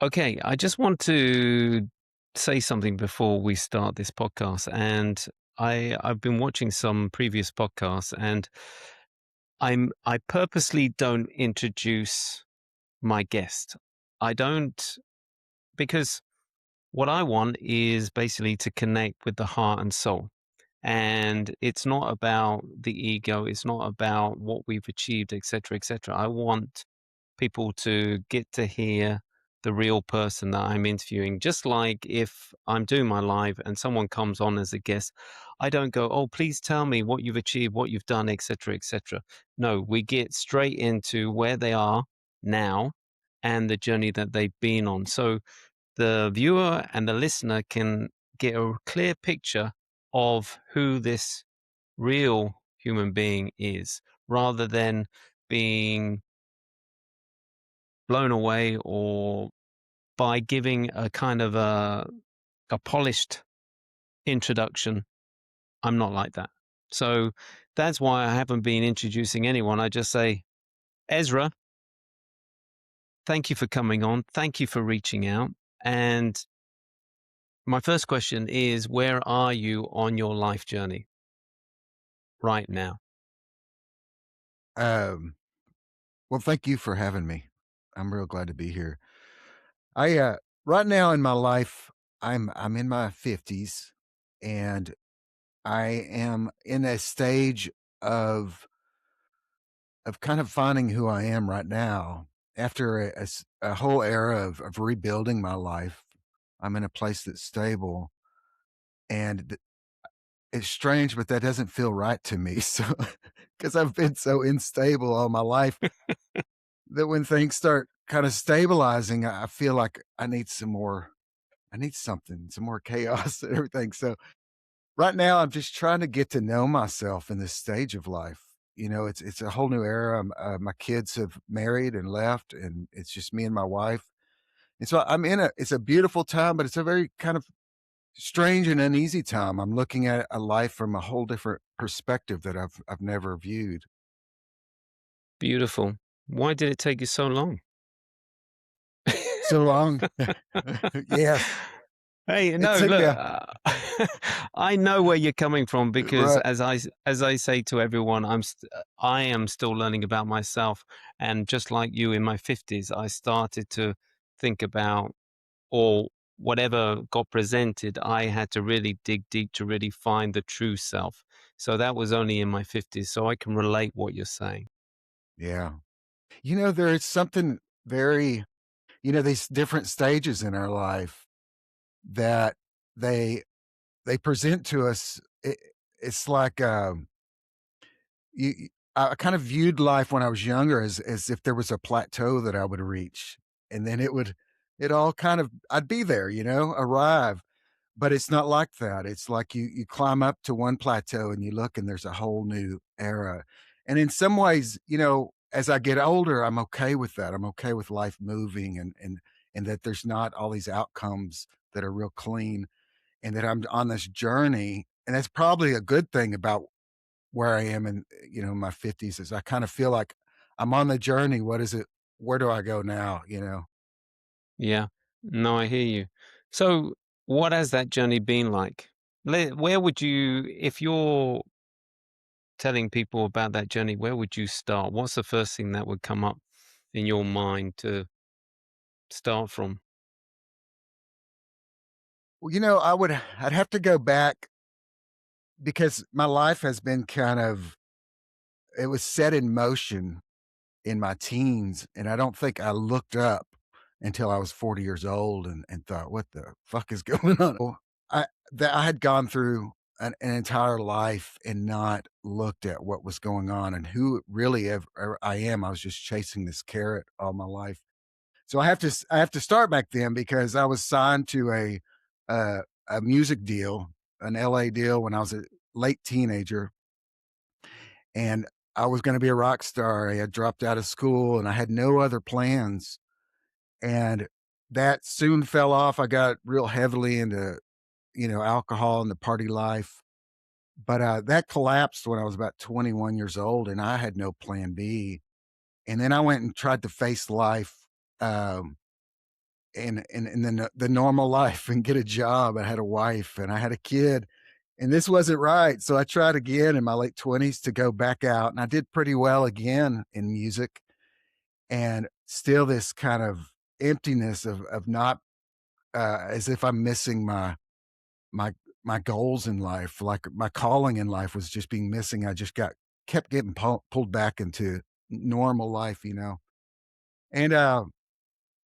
Okay, I just want to say something before we start this podcast. And I've been watching some previous podcasts, and I purposely don't introduce my guest. I don't because what I want is basically to connect with the heart and soul. And it's not about the ego, it's not about what we've achieved, etc., etc. I want people to get to hear the real person that I'm interviewing. Just like if I'm doing my live and someone comes on as a guest, I don't go, "Oh, please tell me what you've achieved, what you've done, etc., etc." No, we get straight into where they are now and the journey that they've been on. So the viewer and the listener can get a clear picture of who this real human being is rather than being blown away or by giving a kind of a polished introduction. I'm not like that. So that's why I haven't been introducing anyone. I just say, Ezra, thank you for coming on. Thank you for reaching out. And my first question is, where are you on your life journey right now? Um, well, thank you for having me. I'm real glad to be here. Right now in my life, I'm in my 50s and I am in a stage of kind of finding who I am right now after a whole era of rebuilding my life. I'm in a place that's stable and it's strange, but that doesn't feel right to me. So, because I've been so unstable all my life, that when things start kind of stabilizing, I feel like I need something, some more chaos and everything. So right now I'm just trying to get to know myself in this stage of life. It's a whole new era. My kids have married and left, and it's just me and my wife. And so it's a beautiful time, but it's a very kind of strange and uneasy time. I'm looking at a life from a whole different perspective that I've never viewed. Beautiful. Why did it take you so long? So long. Yes. Hey, It no, took look, me I know where you're coming from because right. as I say to everyone, I am still learning about myself, and just like you in my 50s, I started to think about or whatever got presented, I had to really dig deep to really find the true self. So that was only in my 50s, so I can relate what you're saying. Yeah. There is something very these different stages in our life that they they present to us. It's like, I kind of viewed life when I was younger as if there was a plateau that I would reach, and then it all kind of I'd be there, arrive. But it's not like that. It's like you climb up to one plateau and you look and there's a whole new era. And in some ways, as I get older, I'm okay with that. I'm okay with life moving and that there's not all these outcomes that are real clean and that I'm on this journey. And that's probably a good thing about where I am in, my 50s is I kind of feel like I'm on the journey. What is it? Where do I go now? Yeah. No, I hear you. So, what has that journey been like? Where would you, if you're telling people about that journey, where would you start? What's the first thing that would come up in your mind to start from? Well, I'd have to go back because my life has been it was set in motion in my teens, and I don't think I looked up until I was 40 years old and thought, "What the fuck is going on?" Well, I had gone through an entire life and not looked at what was going on and who really I am. I was just chasing this carrot all my life. So I have to start back then because I was signed to uh, a music deal, an LA deal when I was a late teenager, and I was gonna be a rock star. I had dropped out of school and I had no other plans, and that soon fell off. I got real heavily into, alcohol and the party life, but, that collapsed when I was about 21 years old, and I had no plan B, and then I went and tried to face life, um, and then the normal life and get a job. I had a wife and I had a kid, and this wasn't right. So I tried again in my late 20s to go back out, and I did pretty well again in music, and still this kind of emptiness of not as if I'm missing my my goals in life, like my calling in life was just being missing. I just got kept getting pulled back into normal life, you know. And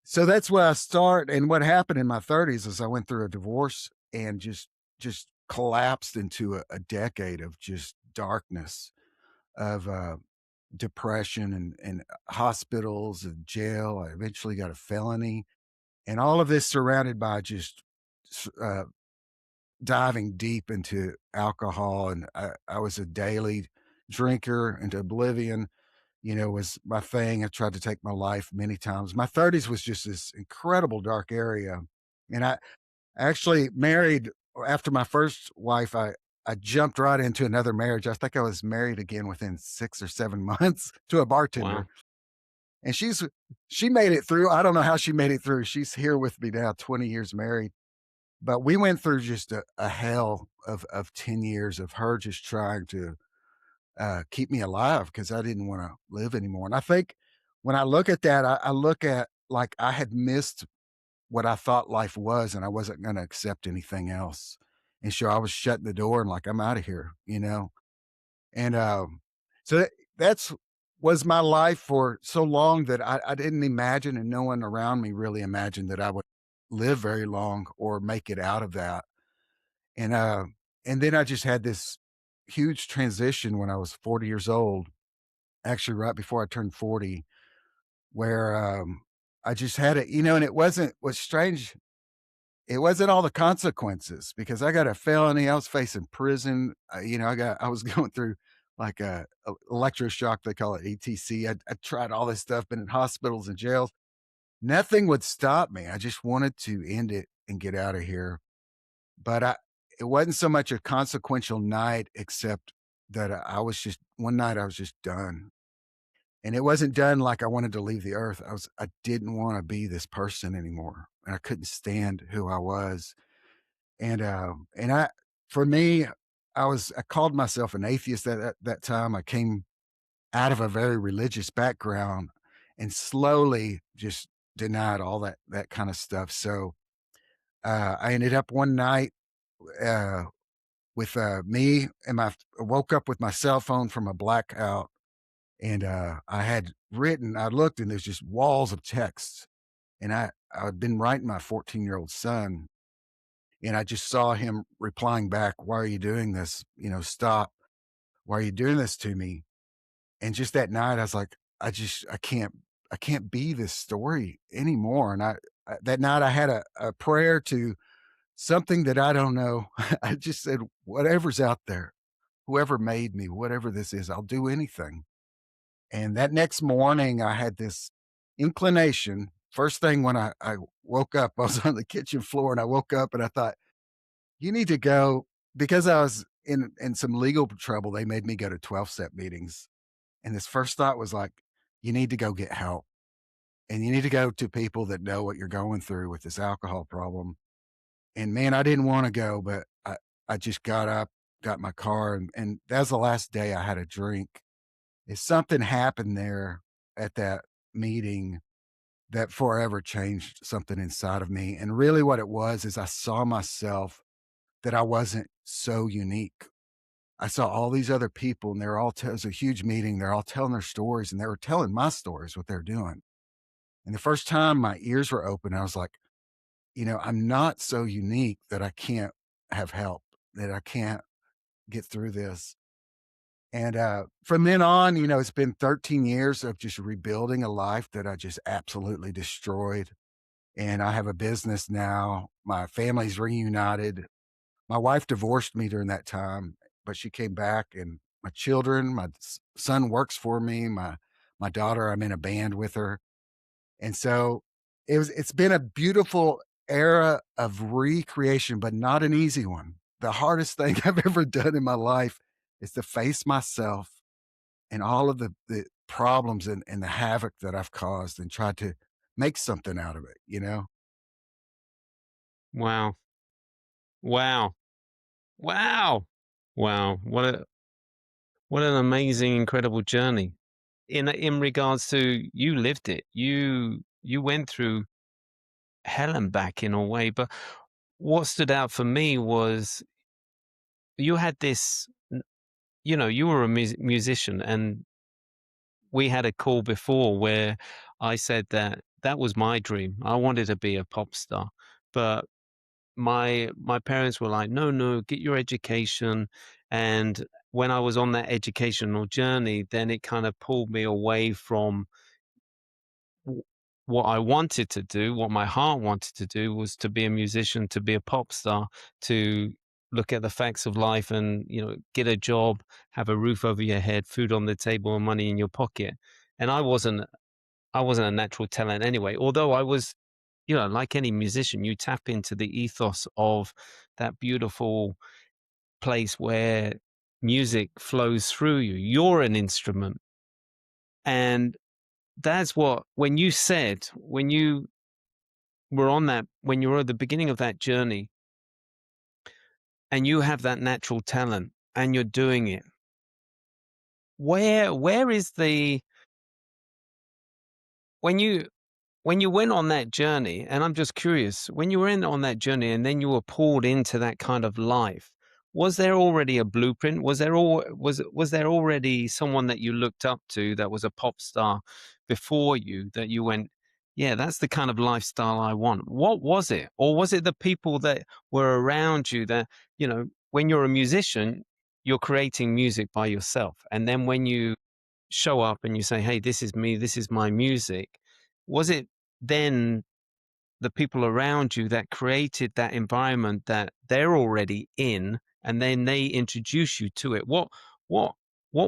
so that's where I start. And what happened in my 30s is I went through a divorce and just collapsed into a decade of just darkness, of depression and hospitals and jail. I eventually got a felony, and all of this surrounded by just uh, diving deep into alcohol. And I was a daily drinker into oblivion, you know, was my thing. I tried to take my life many times. My 30s was just this incredible dark area. And I actually married after my first wife. I jumped right into another marriage. I think I was married again within 6 or 7 months to a bartender. Wow. And she made it through. I don't know how she made it through. She's here with me now, 20 years married. But we went through just a hell of 10 years of her just trying to keep me alive because I didn't want to live anymore. And I think when I look at that, I look at like I had missed what I thought life was, and I wasn't going to accept anything else. And so I was shutting the door and like, I'm out of here, you know? And so that's was my life for so long that I didn't imagine, and no one around me really imagined that I would live very long or make it out of that. And and then I just had this huge transition when I was 40 years old, actually right before I turned 40, where I just had it, you know, and it wasn't what's strange. It wasn't all the consequences because I got a felony. I was facing prison. You know, I was going through like a electroshock. They call it ETC. I tried all this stuff, been in hospitals and jails. Nothing would stop me. I just wanted to end it and get out of here. But it wasn't so much a consequential night, except that I was just one night I was just done. And it wasn't done like I wanted to leave the earth. I didn't want to be this person anymore. And I couldn't stand who I was. And I for me, I called myself an atheist at that time. I came out of a very religious background and slowly just denied all that kind of stuff. So I ended up one night uh with me and my I woke up with my cell phone from a blackout, and I looked, and there's just walls of texts, and I'd been writing my 14-year-old son, and I just saw him replying back, "Why are you doing this? You know, stop. Why are you doing this to me?" And just that night, I was like, I can't be this story anymore. And that night I had a prayer to something that I don't know. I just said, whatever's out there, whoever made me, whatever this is, I'll do anything. And that next morning, I had this inclination. First thing when I woke up, I was on the kitchen floor and I woke up and I thought, you need to go because I was in some legal trouble. They made me go to 12-step meetings. And this first thought was like, you need to go get help and you need to go to people that know what you're going through with this alcohol problem. And man, I didn't want to go, but I just got up, got my car, and that was the last day I had a drink. If something happened there at that meeting that forever changed something inside of me. And really what it was is I saw myself that I wasn't so unique. I saw all these other people and they're all, it was a huge meeting. They're all telling their stories and they were telling my stories, what they're doing. And the first time my ears were open, I was like, you know, I'm not so unique that I can't have help, that I can't get through this. And from then on, you know, it's been 13 years of just rebuilding a life that I just absolutely destroyed. And I have a business now. My family's reunited. My wife divorced me during that time, but she came back, and my children, my son works for me. My daughter, I'm in a band with her. And so it's been a beautiful era of recreation, but not an easy one. The hardest thing I've ever done in my life is to face myself and all of the problems and the havoc that I've caused and tried to make something out of it, you know? Wow. Wow. Wow. Wow. What an amazing, incredible journey. In regards to you lived it. You went through hell and back in a way, but what stood out for me was you had this, you were a musician, and we had a call before where I said that that was my dream. I wanted to be a pop star, but my parents were like, "No, no, get your education." And when I was on that educational journey, then it kind of pulled me away from w- what I wanted to do. What my heart wanted to do was to be a musician, to be a pop star, to look at the facts of life and, get a job, have a roof over your head, food on the table, and money in your pocket. And I wasn't a natural talent anyway, although I was, like any musician, you tap into the ethos of that beautiful place where music flows through you. You're an instrument. And that's what, when you were at the beginning of that journey and you have that natural talent and you're doing it, where is when you, when you went on that journey, and I'm just curious, when you were on that journey and then you were pulled into that kind of life, was there already a blueprint? Was there already someone that you looked up to that was a pop star before you that you went, yeah, that's the kind of lifestyle I want? What was it? Or was it the people that were around you that, when you're a musician, you're creating music by yourself. And then when you show up and you say, "Hey, this is me, this is my music." Was it then the people around you that created that environment that they're already in, and then they introduce you to it? What what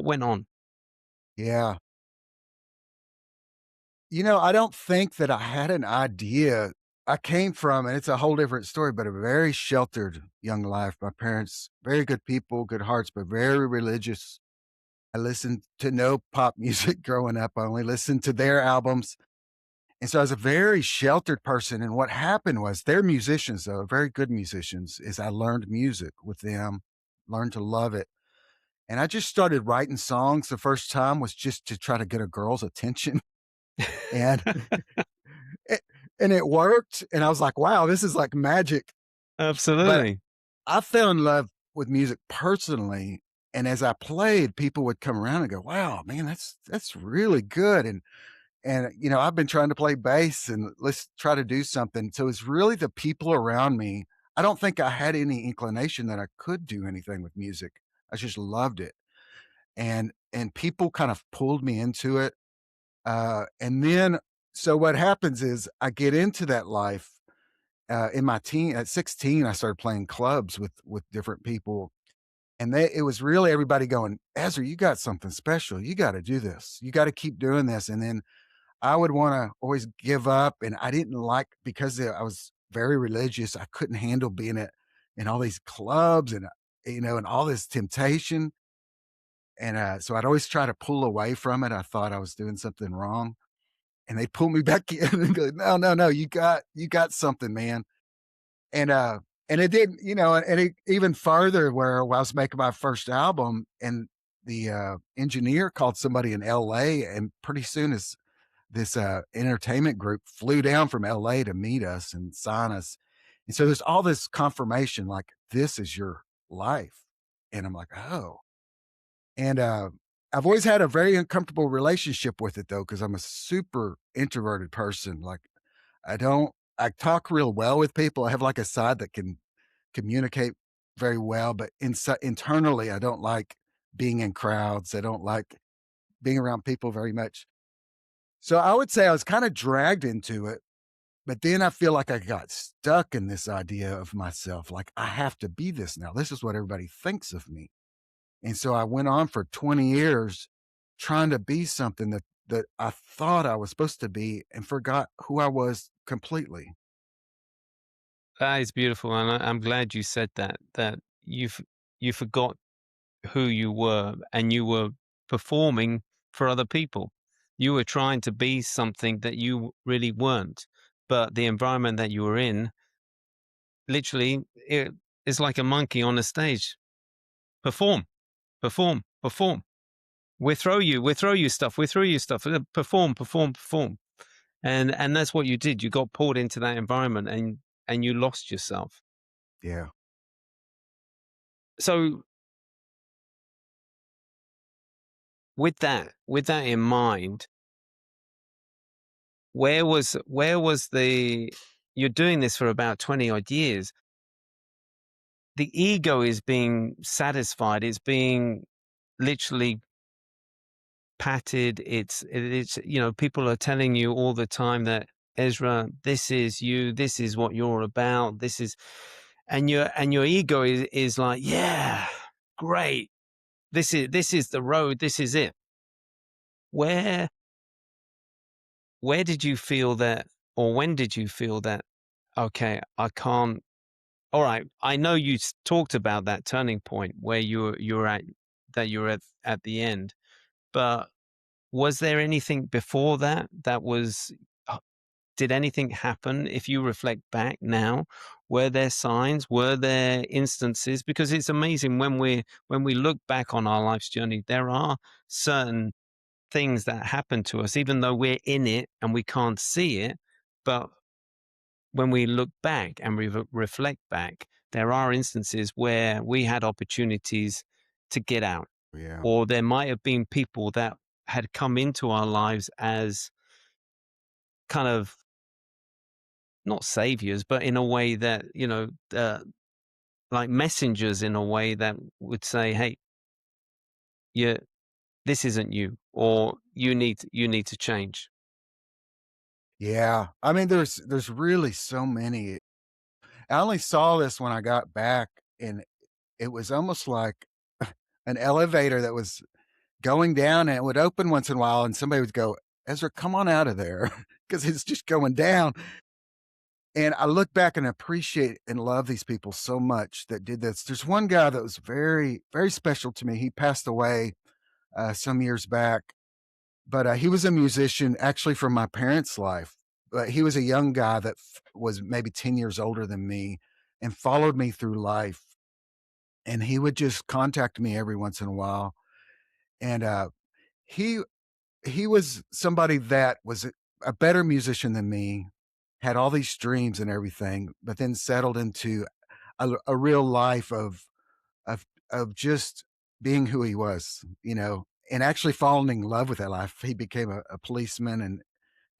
went on? Yeah. I don't think that I had an idea. I came from, and it's a whole different story, but a very sheltered young life. My parents, very good people, good hearts, but very religious. I listened to no pop music growing up. I only listened to their albums. And so I was a very sheltered person. And what happened was they're musicians, though, very good musicians, is I learned music with them, learned to love it. And I just started writing songs. The first time was just to try to get a girl's attention. And it, and it worked. And I was like, wow, this is like magic. But Absolutely. I fell in love with music personally. And as I played, people would come around and go, wow, man, that's really good. And I've been trying to play bass and let's try to do something. So it's really the people around me. I don't think I had any inclination that I could do anything with music. I just loved it. And people kind of pulled me into it. And then so what happens is I get into that life in my teen at 16, I started playing clubs with different people. And it was really everybody going, Ezra, you got something special. You got to do this. You got to keep doing this. And then I would wanna always give up, and I didn't like because I was very religious, I couldn't handle being in all these clubs and, and all this temptation, and, so I'd always try to pull away from it. I thought I was doing something wrong, and they'd pull me back in and go, "No, no, no, you got something, man." And, and it did, and it even farther where I was making my first album, and the, engineer called somebody in LA, and pretty soon this entertainment group flew down from LA to meet us and sign us. And so there's all this confirmation like, this is your life. And I'm like, oh. And I've always had a very uncomfortable relationship with it though, because I'm a super introverted person. Like, I talk real well with people. I have like a side that can communicate very well, but internally, I don't like being in crowds. I don't like being around people very much. So I would say I was kinda dragged into it, but then I feel like I got stuck in this idea of myself, like, "I have to be this now. This is what everybody thinks of me." And so I went on for 20 years trying to be something that I thought I was supposed to be and forgot who I was completely. That is beautiful, and I'm glad you said that. That you forgot who you were, and you were performing for other people. You were trying to be something that you really weren't, but the environment that you were in literally, it is like a monkey on a stage. Perform, perform, perform. We throw you stuff, we throw you stuff. Perform, perform, perform. And that's what you did. You got pulled into that environment, and you lost yourself. Yeah. So with that in mind, where was the you're doing this for about 20 odd years. The ego is being satisfied. It's being literally patted. It's people are telling you all the time that, Ezra, this is you, this is what you're about, this is, and your ego is like, yeah, great. This is the road, this is it. Where where did you feel that, or when did you feel that, okay, I can't, all right, I know talked about that turning point where you're at, that you're at the end, but was there anything before that that was, uh, did anything happen if you reflect back now? Were there signs? Were there instances? Because it's amazing when we look back on our life's journey, there are certain things that happen to us, even though we're in it and we can't see it. But when we look back and we reflect back, there are instances where we had opportunities to get out, Yeah. or there might have been people that had come into our lives as kind of not saviors, but in a way that, like messengers, in a way that would say, "Hey, you, this isn't you, or you need to change." Yeah. I mean, there's really so many. I only saw this when I got back, and it was almost like an elevator that was going down, and it would open once in a while, and somebody would go, "Ezra, come on out of there," because it's just going down. And I look back and appreciate and love these people so much that did this. There's one guy that was very, very special to me. He passed away some years back, but he was a musician actually from my parents' life. But he was a young guy that was maybe 10 years older than me and followed me through life. And he would just contact me every once in a while. And he he was somebody that was a better musician than me, had all these dreams and everything, but then settled into a real life of just being who he was, and actually falling in love with that life. He became a policeman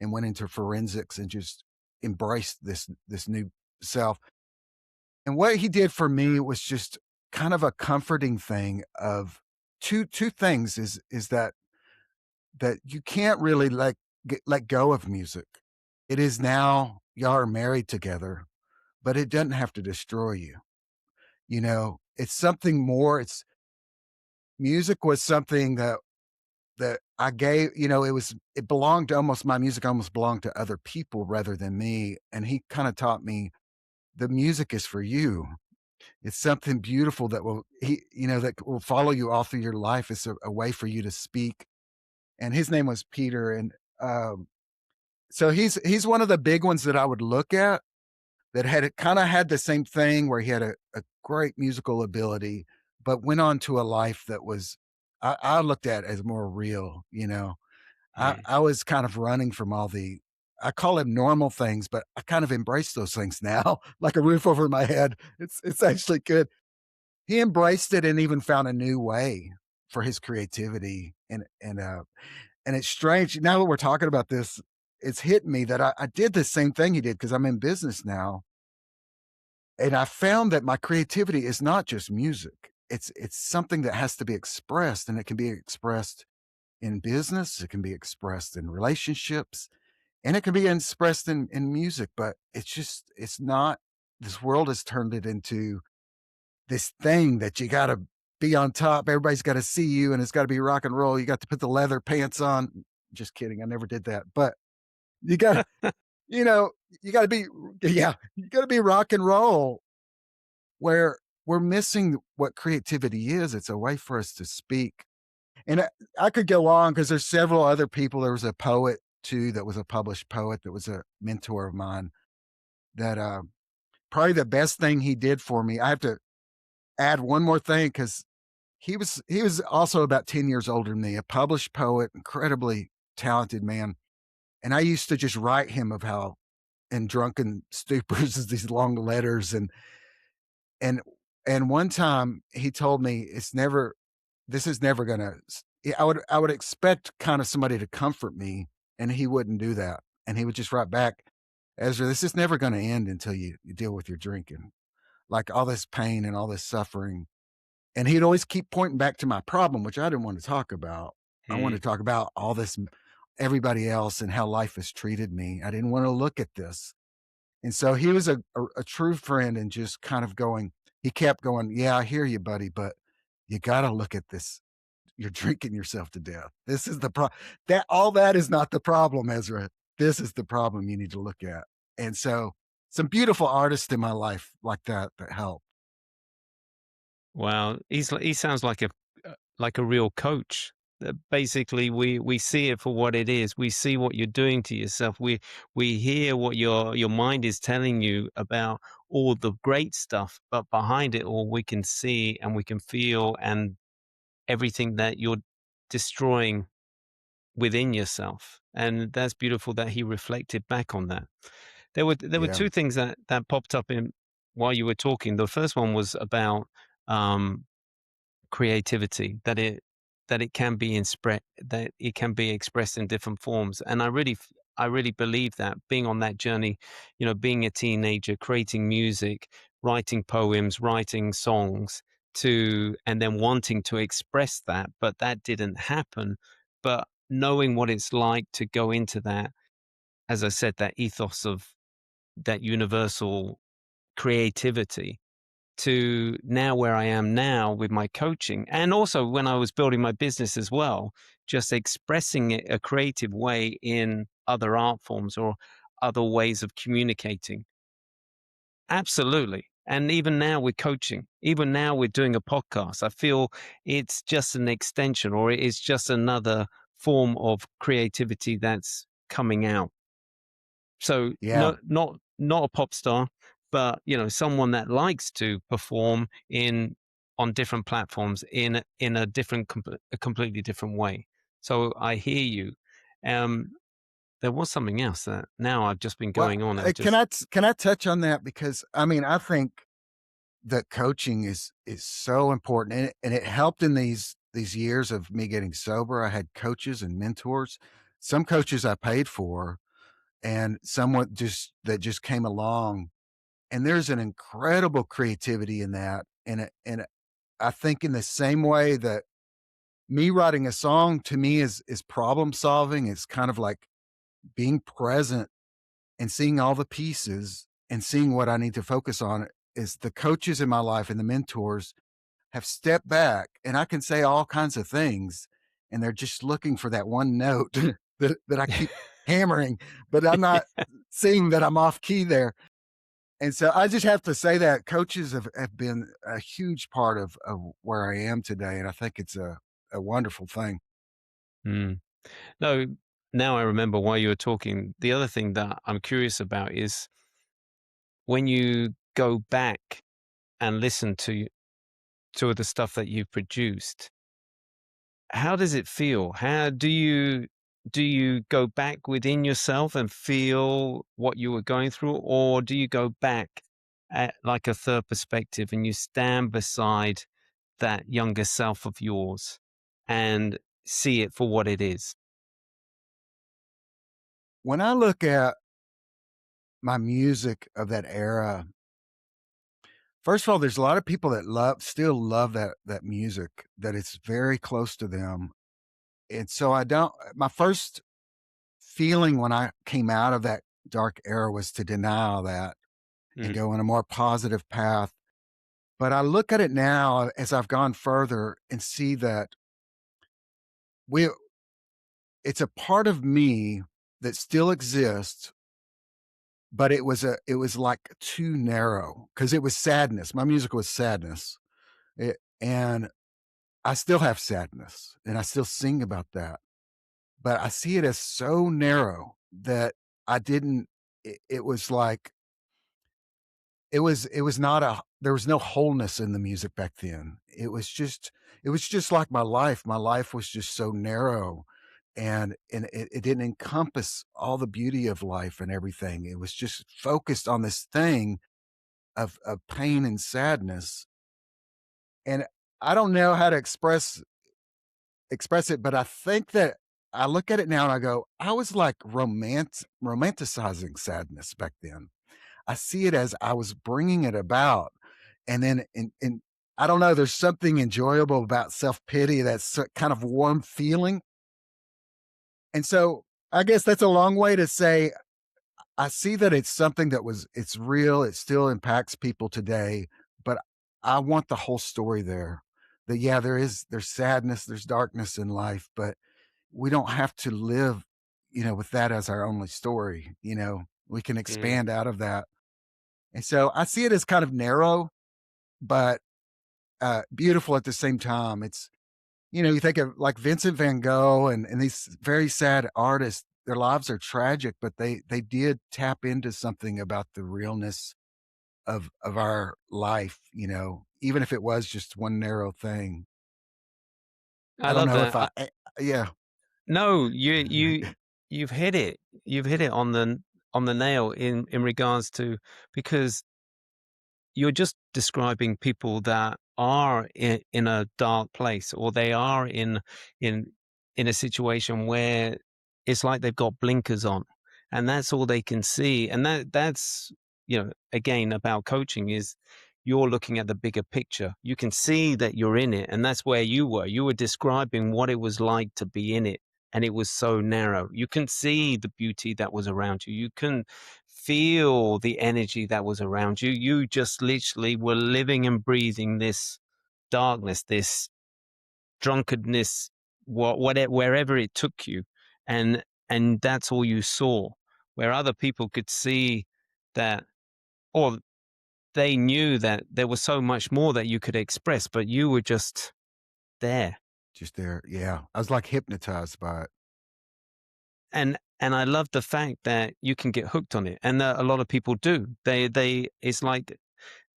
and went into forensics and just embraced this new self. And what he did for me was just kind of a comforting thing of two things is that you can't really let go of music. It is now y'all are married together, but it doesn't have to destroy you. It's something more. It's music was something that I gave, it belonged to almost my music almost belonged to other people rather than me. And he kind of taught me the music is for you. It's something beautiful that that will follow you all through your life. It's a way for you to speak. And his name was Peter. And so he's one of the big ones that I would look at that had kinda had the same thing where he had a great musical ability, but went on to a life that was I looked at as more real. Mm. I was kind of running from all the I call them normal things, but I kind of embrace those things now, like a roof over my head. It's actually good. He embraced it and even found a new way for his creativity, and it's strange now that we're talking about this, it's hitting me that I did the same thing he did because I'm in business now. And I found that my creativity is not just music. It's something that has to be expressed, and it can be expressed in business, it can be expressed in relationships, and it can be expressed in music, but it's not this world has turned it into this thing that you gotta be on top. Everybody's gotta see you, and it's gotta be rock and roll. You got to put the leather pants on. Just kidding, I never did that, but you gotta, you know, you gotta be yeah, you gotta be rock and roll where we're missing what creativity is. It's a way for us to speak. And I could go on because there's several other people. There was a poet too that was a published poet that was a mentor of mine that probably the best thing he did for me. I have to add one more thing because he was also about 10 years older than me, a published poet, incredibly talented man. And I used to just write him of how in drunken stupors these long letters and and one time he told me it's never this is never gonna I would expect kind of somebody to comfort me, and he wouldn't do that. And he would just write back, Ezra, this is never gonna end until you deal with your drinking. Like all this pain and all this suffering. And he'd always keep pointing back to my problem, which I didn't want to talk about. I wanted Mm. to talk about all this, everybody else and how life has treated me. I didn't want to look at this. And so he was a true friend and just kind of going, he kept going, yeah, I hear you, buddy, but you got to look at this. You're drinking yourself to death. This is the problem. That all that is not the problem, Ezra. This is the problem you need to look at. And so some beautiful artists in my life like that help. Wow, he sounds like a real coach. Basically, we see it for what it is. We see what you're doing to yourself. We hear what your mind is telling you about all the great stuff, but behind it all, we can see and we can feel and everything that you're destroying within yourself. And that's beautiful that he reflected back on that. There were Yeah. two things that popped up in while you were talking. The first one was about um, creativity, that it can be that it can be expressed in different forms. And I really believe that, being on that journey, being a teenager, creating music, writing poems, writing songs, and then wanting to express that, but that didn't happen. But knowing what it's like to go into that, as I said, that ethos of that universal creativity, to now where I am now with my coaching. And also when I was building my business as well, just expressing it a creative way in other art forms or other ways of communicating. Absolutely. And even now with coaching, even now we're doing a podcast, I feel it's just an extension, or it is just another form of creativity that's coming out. So Yeah. no, not a pop star, but someone that likes to perform in on different platforms in a completely different way. So I hear you. Um, there was something else that now I've just been Well, going on and just can I touch on that because I mean I think that coaching is so important and it helped in these years of me getting sober. I had coaches and mentors. Some coaches I paid for and someone just that just came along and there's an incredible creativity in that I think in the same way that me writing a song to me is problem solving. It's kind of like being present and seeing all the pieces and seeing what I need to focus on is the coaches in my life and the mentors have stepped back and I can say all kinds of things and they're just looking for that one note that I keep hammering, but I'm not seeing that I'm off key there. And so I just have to say that coaches have been a huge part of where I am today. And I think it's a wonderful thing. mm. No. Now I remember why you were talking. The other thing that I'm curious about is when you go back and listen to the stuff that you've produced. How does it feel? How do you go back within yourself and feel what you were going through, or do you go back at like a third perspective and you stand beside that younger self of yours and see it for what it is? When I look at my music of that era, first of all, there's a lot of people that still love that music, that it's very close to them. And so I don't my first feeling when I came out of that dark era was to deny all that and Mm, go in a more positive path. But I look at it now as I've gone further and see that we it's a part of me that still exists, but it was like too narrow because it was sadness. My music was sadness. And I still have sadness and I still sing about that. But I see it as so narrow that I didn't it was like it was not a there was no wholeness in the music back then. It was just like my life. My life was just so narrow, and it didn't encompass all the beauty of life and everything. It was just focused on this thing of pain and sadness, and I don't know how to express it, but I think that I look at it now and I go, I was like romanticizing sadness back then. I see it as I was bringing it about, and then in I don't know, there's something enjoyable about self-pity, that's kind of warm feeling, and so I guess that's a long way to say I see that it's something it's real, it still impacts people today, but I want the whole story there. That, yeah, there's sadness, there's darkness in life, but we don't have to live, with that as our only story, We can Mm. expand out of that. And so I see it as kind of narrow, but, beautiful at the same time. You think of like Vincent van Gogh and these very sad artists, their lives are tragic, but they did tap into something about the realness of our life, even if it was just one narrow thing. I I don't love know if that. yeah. No, you've hit it. You've hit it on the nail in regards to, because you're just describing people that are in a dark place, or they are in in a situation where it's like they've got blinkers on, and that's all they can see. And that's, again, about coaching, is you're looking at the bigger picture. You can see that you're in it, and that's where you were describing what it was like to be in it, and it was so narrow. You can see the beauty that was around you. You can feel the energy that was around you. You just literally were living and breathing this darkness, this drunkenness, whatever, wherever it took you, and that's all you saw. Where other people could see that, or they knew that there was so much more that you could express, but you were just there. Just there, yeah. I was, like, hypnotized by it. And I love the fact that you can get hooked on it, and that a lot of people do. They it's like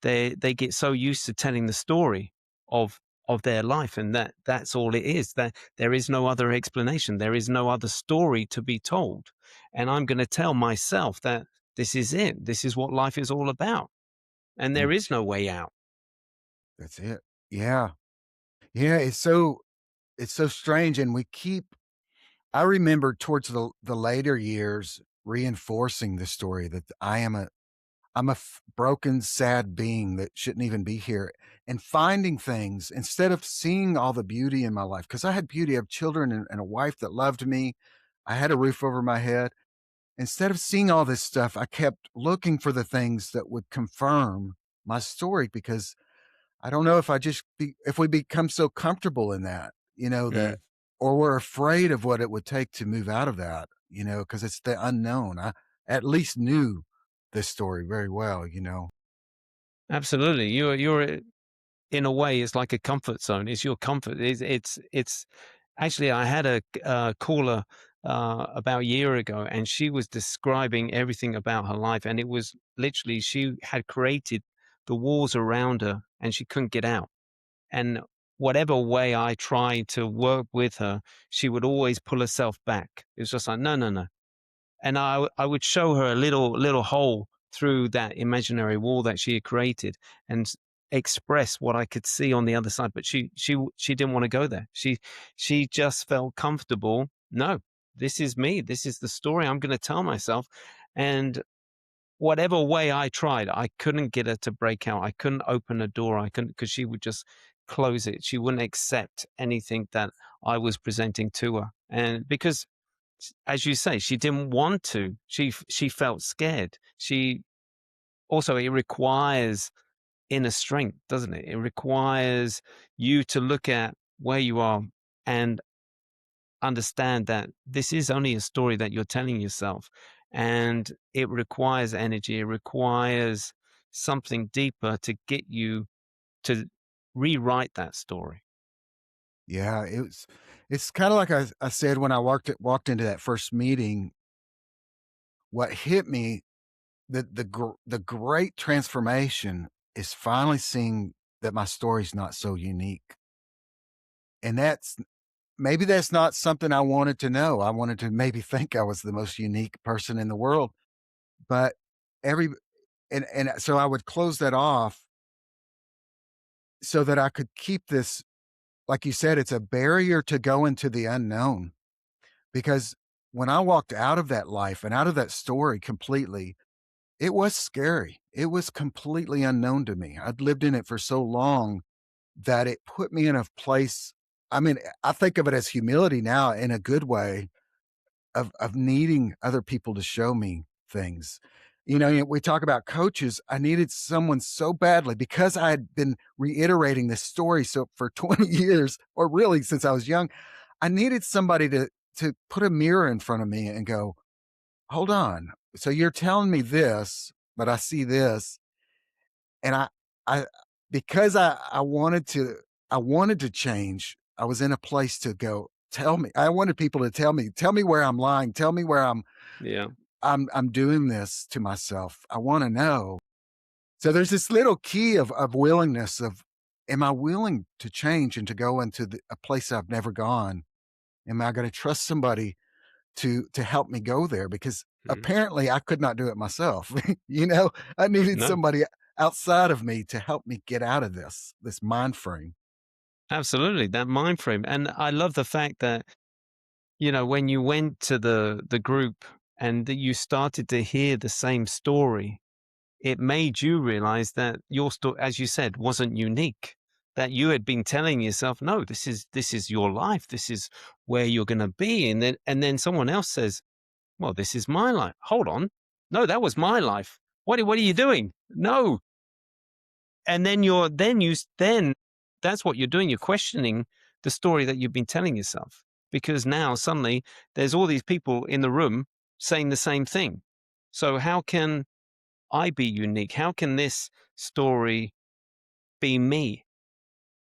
they get so used to telling the story of their life, and that's all it is. That there is no other explanation, there is no other story to be told, and I'm going to tell myself that this is it, this is what life is all about, and there Mm, is no way out. that's it. Yeah. Yeah, it's so strange, and I remember towards the later years reinforcing the story that I'm a broken, sad being that shouldn't even be here, and finding things instead of seeing all the beauty in my life, because I had beauty. I have children and a wife that loved me. I had a roof over my head. Instead of seeing all this stuff, I kept looking for the things that would confirm my story, because I don't know if if we become so comfortable in that, Mm. or we're afraid of what it would take to move out of that, because it's the unknown. I at least knew this story very well. Absolutely, you're in a way, it's like a comfort zone. It's your comfort. It's actually, I had a caller about a year ago, and she was describing everything about her life, and it was literally, she had created the walls around her, and she couldn't get out. And whatever way I tried to work with her, she would always pull herself back. It was just like, no, no, no. And I would show her a little hole through that imaginary wall that she had created, and express what I could see on the other side. But she didn't want to go there. She just felt comfortable. No, this is me. This is the story I'm going to tell myself. And whatever way I tried, I couldn't get her to break out. I couldn't open a door. I couldn't, because she would just close it. She wouldn't accept anything that I was presenting to her. And because, as you say, she didn't want to. She felt scared. She also, it requires inner strength, doesn't it? It requires you to look at where you are and understand that this is only a story that you're telling yourself, and it requires energy. It requires something deeper to get you to rewrite that story. Yeah, it's kinda like I said when I walked into that first meeting. What hit me the great transformation is finally seeing that my story's not so unique, and that's not something I wanted to know. I wanted to maybe think I was the most unique person in the world, but every and so I would close that off so that I could keep this, like you said, it's a barrier to go into the unknown, because when I walked out of that life and out of that story completely, it was scary. It was completely unknown to me. I'd lived in it for so long that it put me in a place. I mean, I think of it as humility now in a good way, of needing other people to show me things. We talk about coaches. I needed someone so badly because I had been reiterating this story so for 20 years, or really since I was young. I needed somebody to put a mirror in front of me and go, "Hold on. So you're telling me this, but I see this." And I because I wanted to change. I was in a place to go, "Tell me." I wanted people to tell me where I'm lying, tell me where Yeah. I'm doing this to myself. I wanna know. So there's this little key of willingness of, am I willing to change and to go into a place I've never gone? Am I gonna trust somebody to help me go there? Because Mhm. apparently I could not do it myself. I needed No, somebody outside of me to help me get out of this mind frame. absolutely, that mind frame, and I love the fact that, when you went to the group and that you started to hear the same story, it made you realize that your story, as you said, wasn't unique. That you had been telling yourself, "No, this is your life. This is where you're going to be." And then someone else says, "Well, this is my life. Hold on, no, that was my life. What are you doing? No." And then that's what you're doing. You're questioning the story that you've been telling yourself, because now suddenly there's all these people in the room saying the same thing. So how can I be unique? How can this story be me?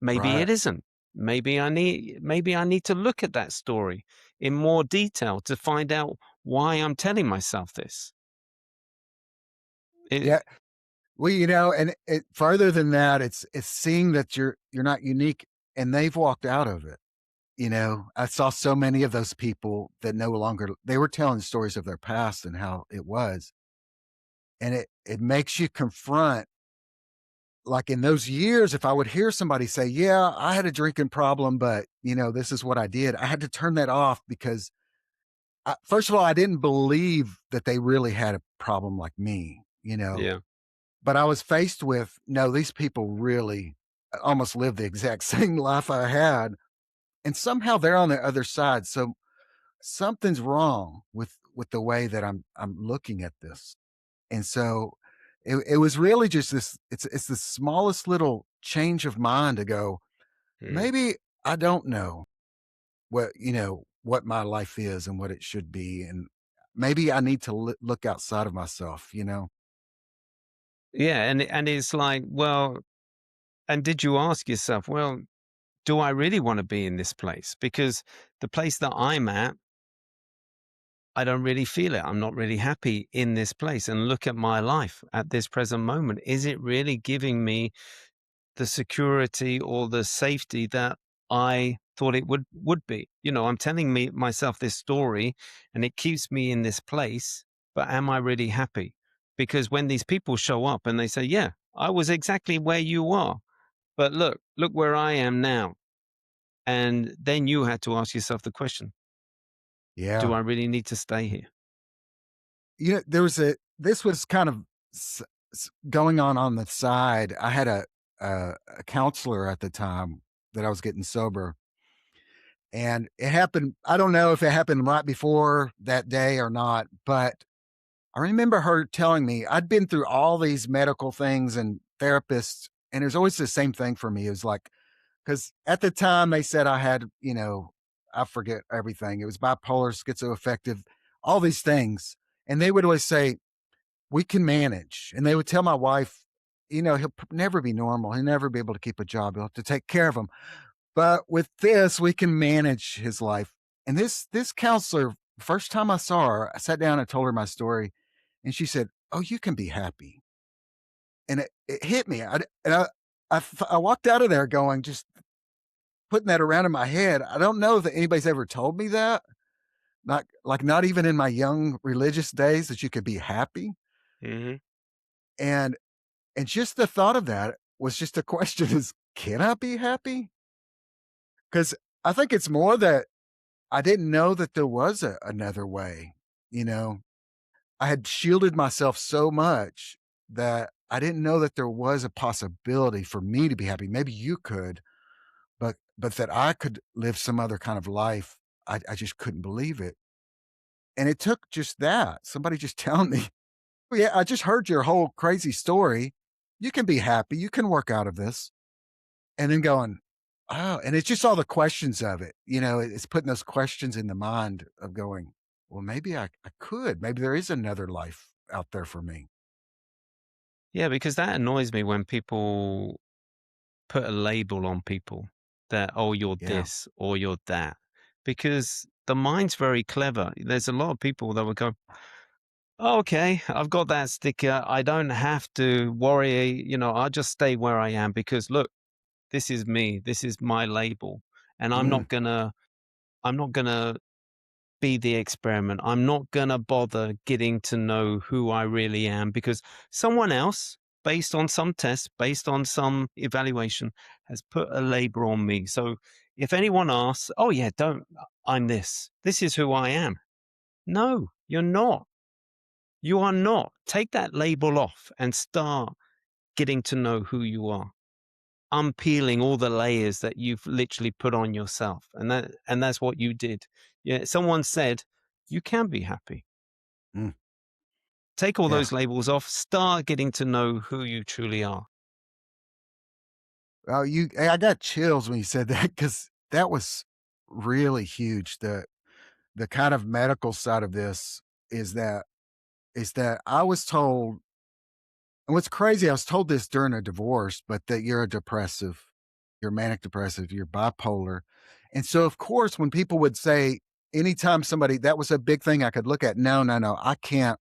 Maybe Right. it isn't. Maybe I need to look at that story in more detail to find out why I'm telling myself this. Yeah. It, Well, and further than that, it's seeing that you're not unique, and they've walked out of it. I saw so many of those people that no longer, they were telling stories of their past and how it was. And it makes you confront, like in those years, if I would hear somebody say, "Yeah, I had a drinking problem, but this is what I did," I had to turn that off because first of all, I didn't believe that they really had a problem like me. yeah. But I was faced with, no, these people really almost lived the exact same life I had. And somehow they're on the other side. So something's wrong with the way that I'm looking at this. And so it was really just this, it's the smallest little change of mind to go, Mm. maybe I don't know what my life is and what it should be. And maybe I need to look outside of myself. Yeah. And it's like, well, and did you ask yourself, well, do I really want to be in this place? Because the place that I'm at, I don't really feel it. I'm not really happy in this place. And look at my life at this present moment. Is it really giving me the security or the safety that I thought it would be? I'm telling me myself this story and it keeps me in this place, but am I really happy? Because when these people show up and they say, "Yeah, I was exactly where you are, but look where I am now." And then you had to ask yourself the question, do Yeah. I really need to stay here? There was this was kind of going on the side. I had a counselor at the time that I was getting sober, and it happened. I don't know if it happened right before that day or not, but I remember her telling me I'd been through all these medical things and therapists, and it was always the same thing for me. It was like, because at the time they said I had, I forget everything. It was bipolar, schizoaffective, all these things. And they would always say, "We can manage." And they would tell my wife, "He'll never be normal. He'll never be able to keep a job. He'll have to take care of him. But with this, we can manage his life." And this counselor, first time I saw her, I sat down and told her my story. And she said, "Oh, you can be happy." And it hit me. I walked out of there going, just putting that around in my head. I don't know that anybody's ever told me that. Not even in my young religious days that you could be happy. Mhm. And and just the thought of that was just a question is, can I be happy? Because I think it's more that I didn't know that there was another way, you know? I had shielded myself so much that I didn't know that there was a possibility for me to be happy. Maybe you could, but that I could live some other kind of life, I just couldn't believe it. And it took just that, somebody just telling me, "Oh, yeah, I just heard your whole crazy story. You can be happy, you can work out of this." And then going, "Oh," and it's just all the questions of it, it's putting those questions in the mind of going, "Well, maybe I could. Maybe there is another life out there for me." Yeah, because that annoys me when people put a label on people that, "Oh, you're Yeah. this or you're that." Because the mind's very clever. There's a lot of people that would go, "Oh, okay, I've got that sticker. I don't have to worry, I'll just stay where I am because look, this is me. This is my label. And Mm, I'm not gonna be the experiment. I'm not going to bother getting to know who I really am because someone else, based on some test, based on some evaluation, has put a label on me. So if anyone asks, oh, yeah, don't, I'm this, this is who I am. No, you're not. You are not. Take that label off and start getting to know who you are, unpeeling all the layers that you've literally put on yourself. And that's what you did. Yeah, someone said you can be happy. mm, Take all yeah. those labels off, start getting to know who you truly are. Oh, I got chills when you said that because that was really huge. The kind of medical side of this is that is that I was told, and what's crazy, I was told this during a divorce, but that you're a depressive, you're manic depressive, you're bipolar. And so, of course, when people would say, anytime somebody, that was a big thing I could look at. No, no, no, I can't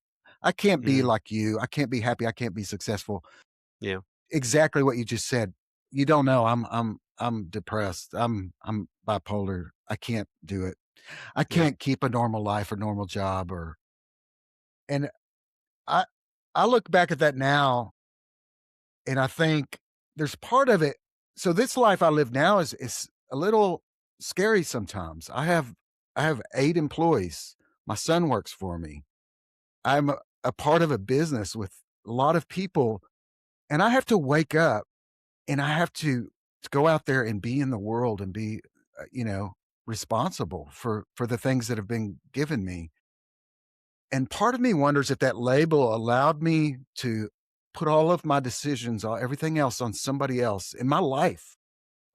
be Mm, like you. I can't be happy. I can't be successful. yeah, Exactly what you just said. You don't know. I'm depressed. I'm bipolar. I can't do it. I yeah, can't keep a normal life or normal job and I I look back at that now and I think there's part of it. So this life I live now is a little scary sometimes. I have 8 employees. My son works for me. I'm a part of a business with a lot of people, and I have to wake up and I have to go out there and be in the world and be, responsible for the things that have been given me. And part of me wonders if that label allowed me to put all of my decisions, all everything else on somebody else in my life,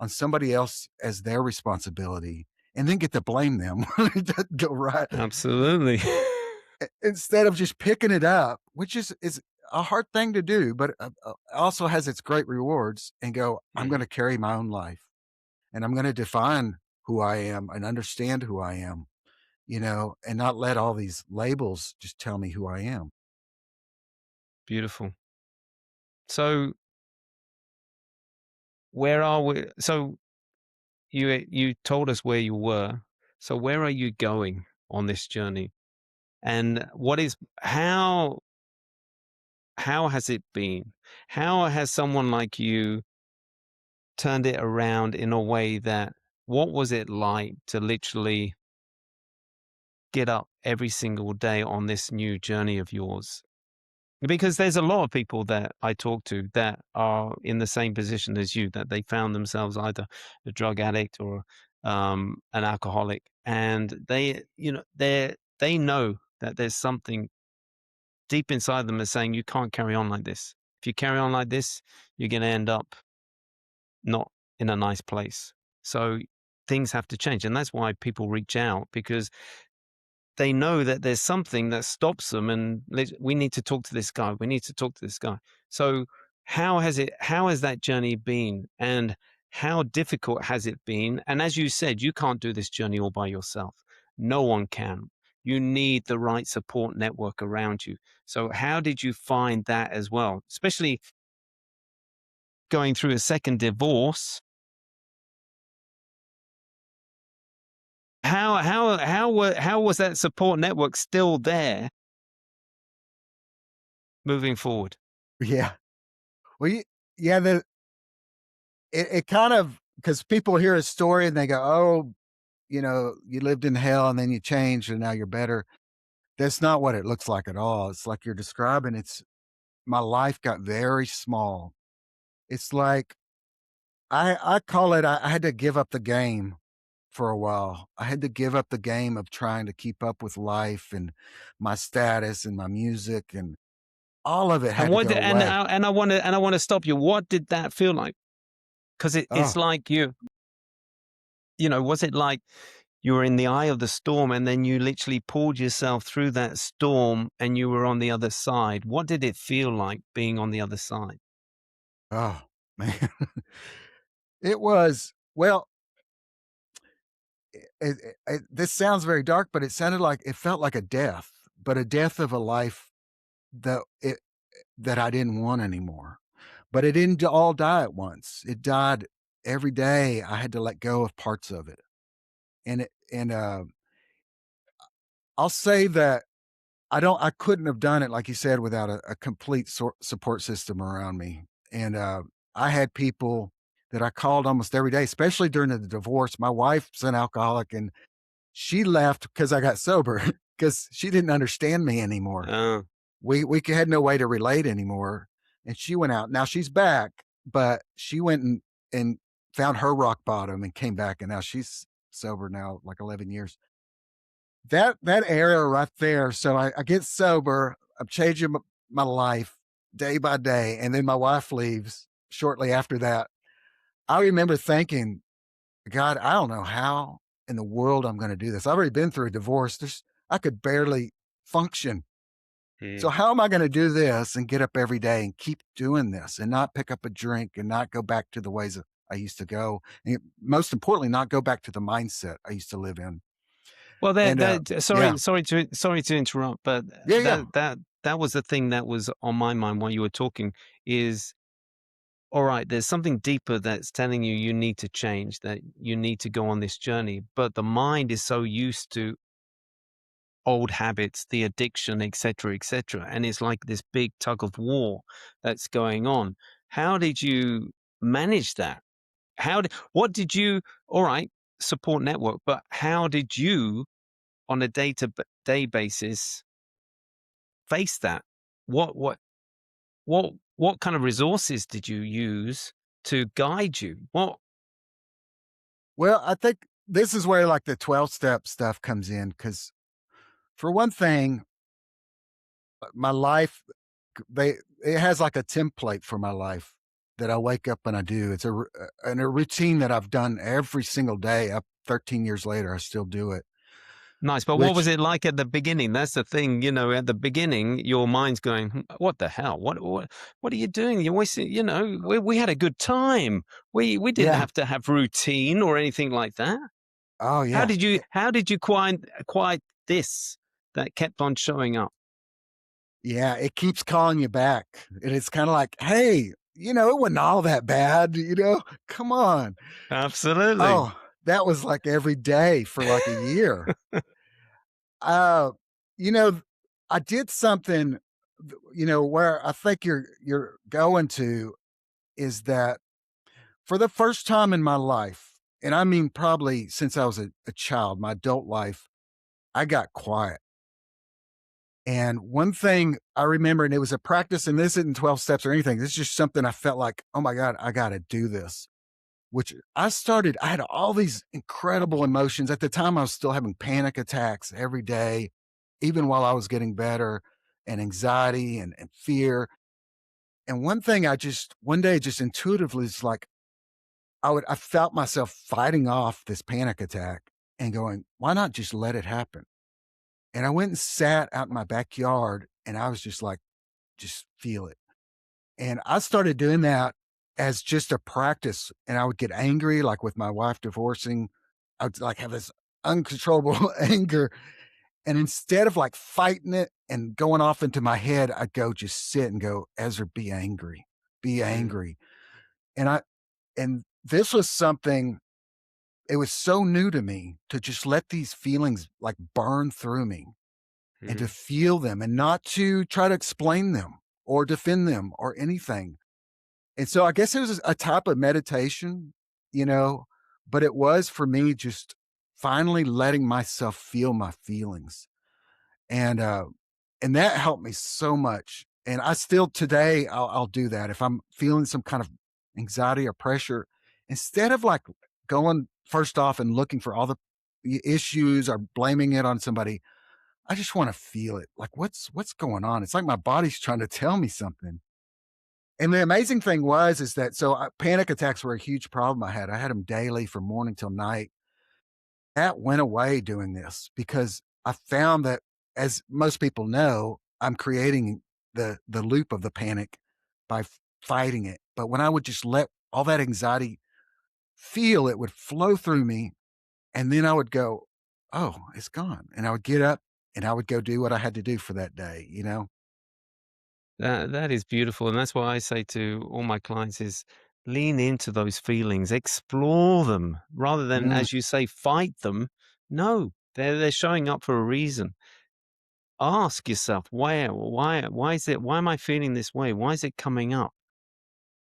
on somebody else as their responsibility, and then get to blame them when it doesn't go right, absolutely. instead of just picking it up, which is a hard thing to do, but also has its great rewards. And go, I'm going Mhm. to carry my own life, and I'm going to define who I am and understand who I am, and not let all these labels just tell me who I am. Beautiful. So where are we? So you told us where you were. So where are you going on this journey? And how has it been? How has someone like you turned it around in a way that what was it like to literally get up every single day on this new journey of yours? Because there's a lot of people that I talk to that are in the same position as you, that they found themselves either a drug addict or an alcoholic, and they know that there's something deep inside them that's saying you can't carry on like this. If you carry on like this, you're going to end up not in a nice place. So things have to change, and that's why people reach out because they know that there's something that stops them and we need to talk to this guy. We need to talk to this guy. So how has that journey been and how difficult has it been? And as you said, you can't do this journey all by yourself. No one can. you need the right support network around you. So how did you find that as well? Especially going through a second divorce. How was that support network still there moving forward? Yeah. Well, yeah, it kind of, because people hear a story and they go, "Oh, you lived in hell and then you changed and now you're better." That's not what it looks like at all. It's like you're describing. It's My life got very small. It's like I call it, I had to give up the game for a while. I had to give up the game of trying to keep up with life and my status and my music, and all of it And had to what go did, and away. I want to stop you. What did that feel like? Because it's Oh, like was it like you were in the eye of the storm and then you literally pulled yourself through that storm and you were on the other side? What did it feel like being on the other side? oh, man. It was, well, this sounds very dark, but it felt like a death, but a death of a life that it that I didn't want anymore. But it didn't all die at once. It died every day. I had to let go of parts of it. And I'll say that I couldn't have done it, like you said, without a complete support system around me. And I had people that I called almost every day, especially during the divorce. My wife's an alcoholic, and she left because I got sober because she didn't understand me anymore. Uh, We had no way to relate anymore, and she went out. Now she's back, but she went and found her rock bottom and came back, and now she's sober now, like 11 years. That era right there, so I get sober, I'm changing my life day by day, and then my wife leaves shortly after that. I remember thinking, "God, I don't know how in the world I'm gonna do this. I've already been through a divorce. I could barely function. So mm. how am I gonna do this and get up every day and keep doing this and not pick up a drink and not go back to the ways that I used to go, and most importantly, not go back to the mindset I used to live in?" Well, And, sorry, yeah. sorry to interrupt, but Yeah, yeah. that was the thing that was on my mind while you were talking. Is all right. There's something deeper that's telling you you need to change, that you need to go on this journey, but the mind is so used to old habits, the addiction, et cetera, and it's like this big tug of war that's going on. How did you manage that? What did you? All right, support network, but how did you, on a day basis, face that? What what what kind of resources did you use to guide you? What? Well, I think this is where, like, the 12-step stuff comes in, because for one thing, my life, they it has, like, a template for my life that I wake up and I do. It's a routine that I've done every single day up 13 years later, I still do it, Nice, but what was which it like at the beginning? That's the thing, at the beginning, your mind's going, What the hell? What are you doing? You're wasting, we had a good time. We didn't yeah. have to have routine or anything like that. Oh, yeah. How did you quiet this that kept on showing up? Yeah, it keeps calling you back, and it's kinda like, "Hey, it wasn't all that bad, come on." Absolutely. Oh, that was, like, every day for, like, a year. Uh, you know, I did something, where I think you're going to, is that for the first time in my life, and I mean probably since I was a child, my adult life, I got quiet. And one thing I remember, and it was a practice, and this isn't 12 steps or anything. This is just something I felt like, oh my God, I got to do this. Which I had all these incredible emotions. At the time, I was still having panic attacks every day, even while I was getting better, and anxiety and fear. And one day, just intuitively, it's like I felt myself fighting off this panic attack and going, why not just let it happen? And I went and sat out in my backyard, and I was just like, just feel it. And I started doing that as just a practice, and I would get angry, like with my wife divorcing. I would, like, have this uncontrollable anger, And instead of like fighting it and going off into my head, I'd go just sit and go, Ezra, be angry, be Mm, angry. And and this was something, it was so new to me to just let these feelings like burn through me and to mm, feel them and not to try to explain them or defend them or anything. And so I guess it was a type of meditation, you know, but it was for me just finally letting myself feel my feelings. And and that helped me so much. And I still today I'll do that if I'm feeling some kind of anxiety or pressure, instead of like going first off and looking for all the issues or blaming it on somebody. I just want to feel it. Like what's going on? It's like my body's trying to tell me something. And the amazing thing was is that panic attacks were a huge problem I had. I had them daily from morning till night. That went away doing this because I found that, as most people know, I'm creating the loop of the panic by fighting it. But when I would just let all that anxiety feel, it would flow through me, and then I would go, "Oh, it's gone." And I would get up and I would go do what I had to do for that day, you know? that is beautiful, and that's why I say to all my clients is lean into those feelings, explore them rather than, Mm. as you say, fight them. No, they're showing up for a reason. Ask yourself, why is it? Why am I feeling this way? Why is it coming up?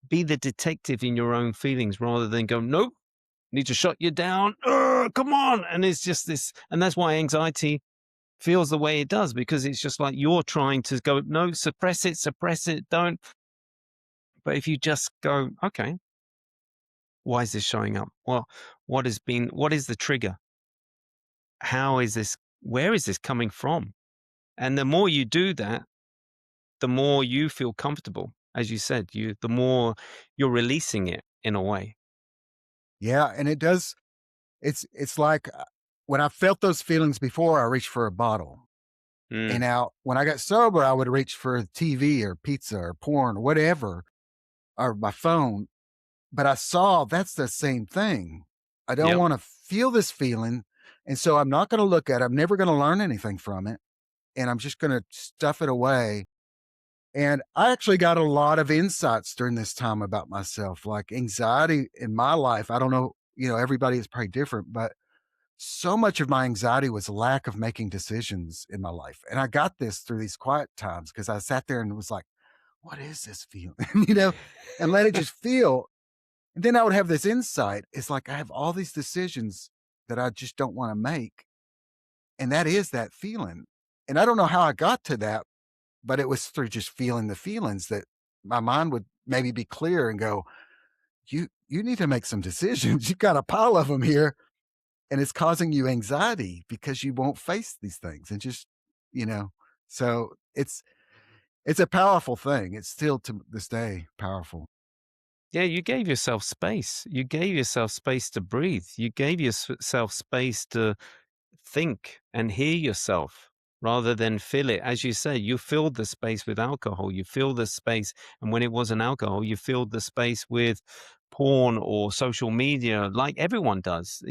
Be the detective in your own feelings rather than go, nope, need to shut you down. Come on, and it's just this, and that's why anxiety feels the way it does because it's just like you're trying to go, no, suppress it, don't. But if you just go, okay, why is this showing up? Well, what is the trigger? How is this, where is this coming from? And the more you do that, the more you feel comfortable. As you said, the more you're releasing it in a way. Yeah, and it does. It's like, when I felt those feelings before, I reached for a bottle. And Mm, now when I got sober, I would reach for TV or pizza or porn or whatever, or my phone. But I saw that's the same thing. I don't yep. wanna feel this feeling, and so I'm not gonna look at it. I'm never gonna learn anything from it, and I'm just gonna stuff it away. And I actually got a lot of insights during this time about myself, like anxiety in my life. I don't know, everybody is probably different, but so much of my anxiety was lack of making decisions in my life. And I got this through these quiet times because I sat there and was like, what is this feeling? And let it just feel. And then I would have this insight. It's like I have all these decisions that I just don't want to make. And that is that feeling. And I don't know how I got to that, but it was through just feeling the feelings that my mind would maybe be clear and go, you need to make some decisions. You've got a pile of them here, and it's causing you anxiety because you won't face these things and just, you know. So it's a powerful thing. It's still to this day powerful. Yeah, you gave yourself space. You gave yourself space to breathe. You gave yourself space to think and hear yourself rather than fill it. As you say, you filled the space with alcohol. You filled the space, and when it wasn't alcohol, you filled the space with porn or social media, like everyone does.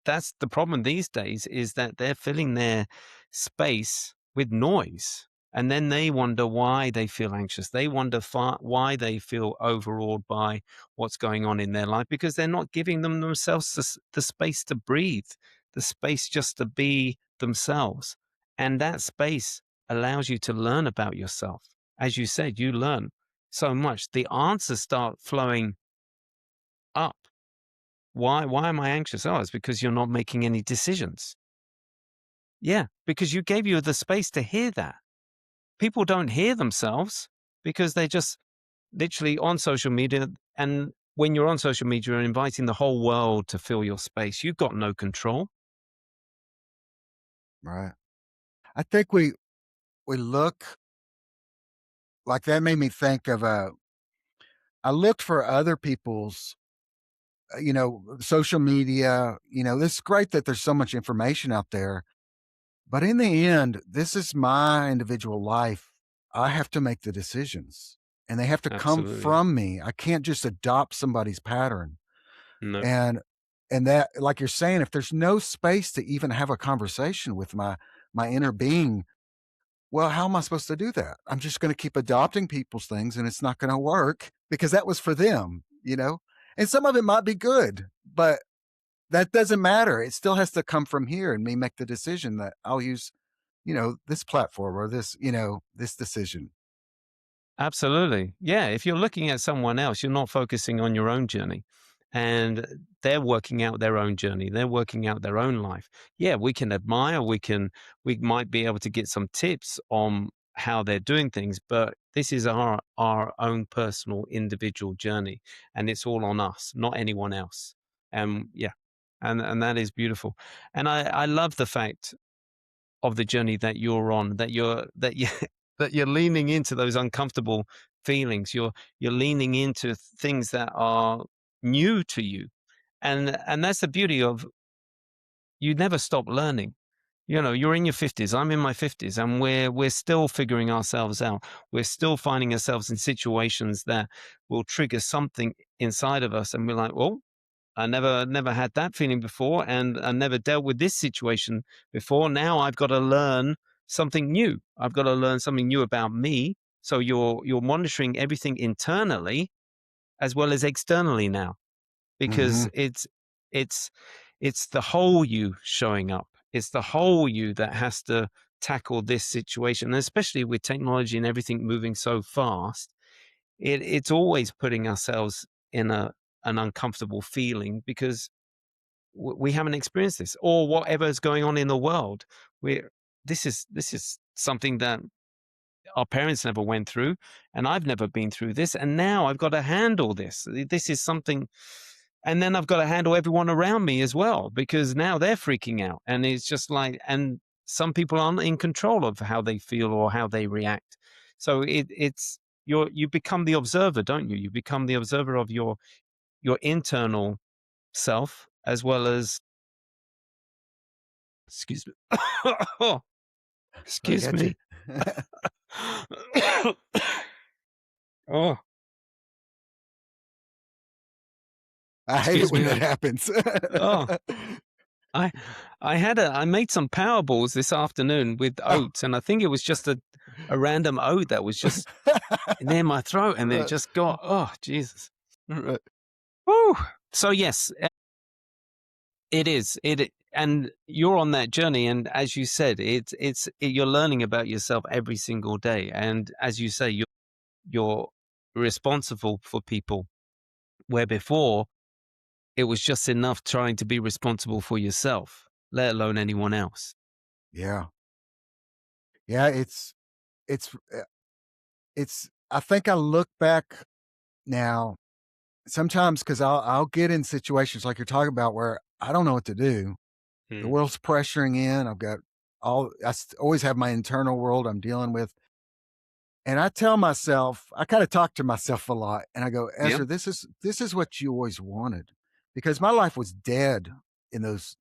That's the problem these days is that they're filling their space with noise. And then they wonder why they feel anxious. They wonder why they feel overawed by what's going on in their life because they're not giving themselves the space to breathe, the space just to be themselves. And that space allows you to learn about yourself. As you said, you learn so much. The answers start flowing up. Why am I anxious? Oh, it's because you're not making any decisions. Yeah, because you gave you the space to hear that. People don't hear themselves because they're just literally on social media. And when you're on social media, you're inviting the whole world to fill your space. You've got no control. Right. I think we look like that made me think of I looked for other people's social media. It's great that there's so much information out there, but in the end, this is my individual life. I have to make the decisions, and they have to come Absolutely. from me. I can't just adopt somebody's pattern. No. And And that, like you're saying, if there's no space to even have a conversation with my inner being, well, how am I supposed to do that? I'm just gonna keep adopting people's things, and it's not gonna work because that was for them, you know? And some of it might be good, but that doesn't matter. It still has to come from here and me make the decision that I'll use, this platform or this, this decision. Absolutely. Yeah. If you're looking at someone else, you're not focusing on your own journey. And they're working out their own journey. They're working out their own life. Yeah, we can admire, we might be able to get some tips on how they're doing things, but this is our own personal individual journey. And it's all on us, not anyone else. And yeah. And that is beautiful. And I love the fact of the journey that you're on, that you that you're leaning into those uncomfortable feelings. You're leaning into things that are new to you. And that's the beauty of, you never stop learning. You know, you're in your 50s, I'm in my 50s, and we're still figuring ourselves out. We're still finding ourselves in situations that will trigger something inside of us, and we're like, "Well, I never had that feeling before, and I never dealt with this situation before. Now I've got to learn something new. I've got to learn something new about me." So you're monitoring everything internally as well as externally now, because Mhm. it's it's the whole you showing up. It's the whole you that has to tackle this situation, and especially with technology and everything moving so fast. It's always putting ourselves in an uncomfortable feeling because we haven't experienced this, or whatever is going on in the world. We're this is something that our parents never went through, and I've never been through this, and now I've got to handle this. This is something, and then I've got to handle everyone around me as well, because now they're freaking out, and it's just like, and some people aren't in control of how they feel or how they react. So it's you become the observer, don't you? You become the observer of your internal self, as well as, excuse me. Oh, I excuse got you. me. Oh, I hate it excuse when me. that happens. Oh, I I made some power balls this afternoon with Oh. oats, and I think it was just a random oat that was just near my throat, and it Right, just got, oh, Jesus. right. Woo. So yes, it is. And you're on that journey, and as you said, you're learning about yourself every single day, and as you say, you're responsible for people, where before it was just enough trying to be responsible for yourself, let alone anyone else. Yeah. Yeah, it's, uh, it's I think I look back now sometimes because 'cause I'll get in situations like you're talking about where I don't know what to do. The Mm. world's pressuring in. I've got always have my internal world I'm dealing with. And I tell myself, I kinda talk to myself a lot and I go, Yeah. "Ezra, this is what you always wanted." Because my life was dead in those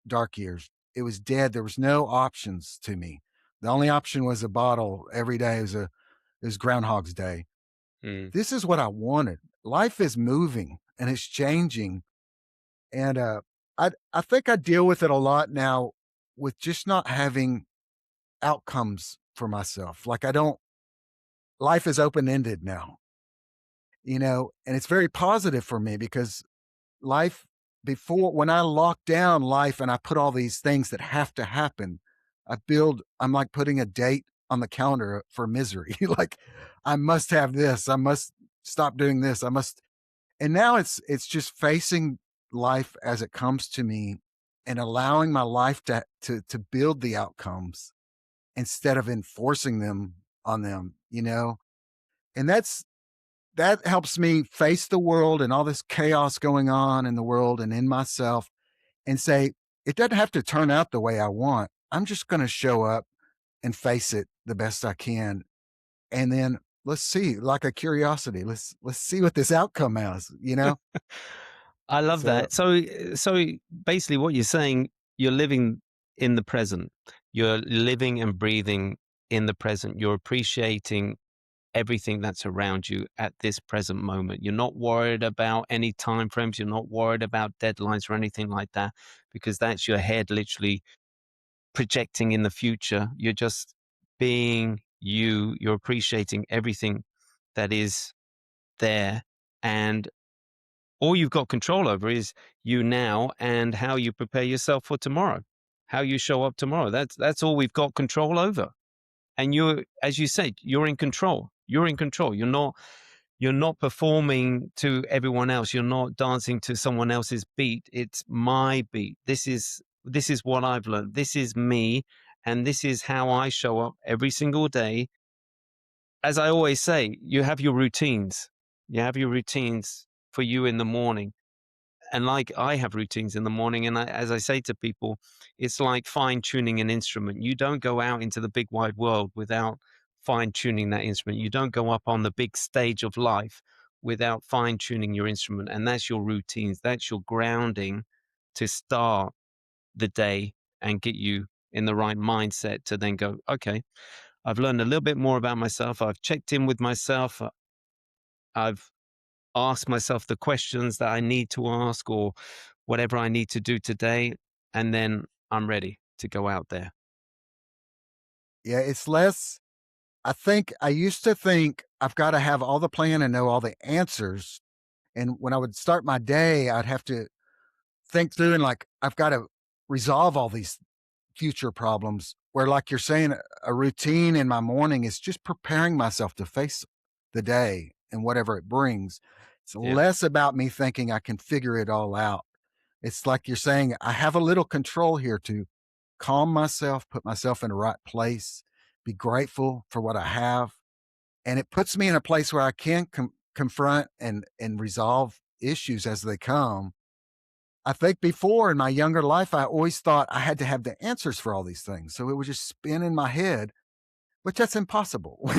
dark years. It was dead. There was no options to me. The only option was a bottle every day. It was Groundhog's Day. Mm. This is what I wanted. Life is moving and it's changing. And I think I deal with it a lot now with just not having outcomes for myself. Like I don't life is open-ended now, and it's very positive for me because life before when I lock down life and I put all these things that have to happen, I'm like putting a date on the calendar for misery. Like I must have this, I must stop doing this, I must and now it's just facing life as it comes to me and allowing my life to build the outcomes instead of enforcing them on them. And that helps me face the world and all this chaos going on in the world and in myself and say, it doesn't have to turn out the way I want. I'm just going to show up and face it the best I can. And then let's see, like a curiosity, let's see what this outcome is. I love So that. So basically, what you're saying, you're living in the present. You're living and breathing in the present. You're appreciating everything that's around you at this present moment. You're not worried about any time frames. You're not worried about deadlines or anything like that, because that's your head literally projecting in the future. You're just being you. You're appreciating everything that is there. And all you've got control over is you now and how you prepare yourself for tomorrow, how you show up tomorrow. That's all we've got control over. And you're, as you said, you're in control. You're in control. You're not performing to everyone else. You're not dancing to someone else's beat. It's my beat. This is what I've learned. This is me, and this is how I show up every single day. As I always say, you have your routines. You have your routines for you in the morning. And like I have routines in the morning, and as I say to people, it's like fine tuning an instrument. You don't go out into the big wide world without fine tuning that instrument. You don't go up on the big stage of life without fine tuning your instrument. And that's your routines. That's your grounding to start the day and get you in the right mindset to then go, okay, I've learned a little bit more about myself. I've checked in with myself. I've ask myself the questions that I need to ask or whatever I need to do today. And then I'm ready to go out there. Yeah, it's less I think I used to think I've gotta have all the plan and know all the answers, and when I would start my day, I'd have to think through and, like, I've gotta resolve all these future problems where, like you're saying, a routine in my morning is just preparing myself to face the day and whatever it brings. It's Yeah, less about me thinking I can figure it all out. It's like you're saying, I have a little control here to calm myself, put myself in the right place, be grateful for what I have. And it puts me in a place where I can confront and resolve issues as they come. I think before in my younger life, I always thought I had to have the answers for all these things. So it would just spin in my head, which that's impossible.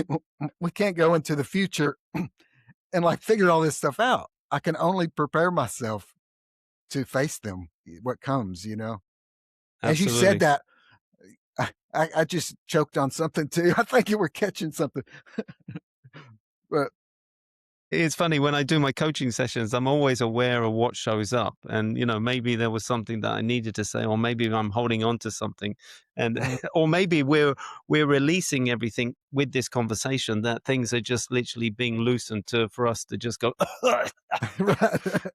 We can't go into the future and like figure all this stuff out. I can only prepare myself to face them, what comes, you know? As you said absolutely. that, I just choked on something too. I think you were catching something. But It's funny when I do my coaching sessions, I'm always aware of what shows up. And, maybe there was something that I needed to say, or maybe I'm holding on to something. And, mm, or maybe we're releasing everything with this conversation that things are just literally being loosened for us to just go, oh, right.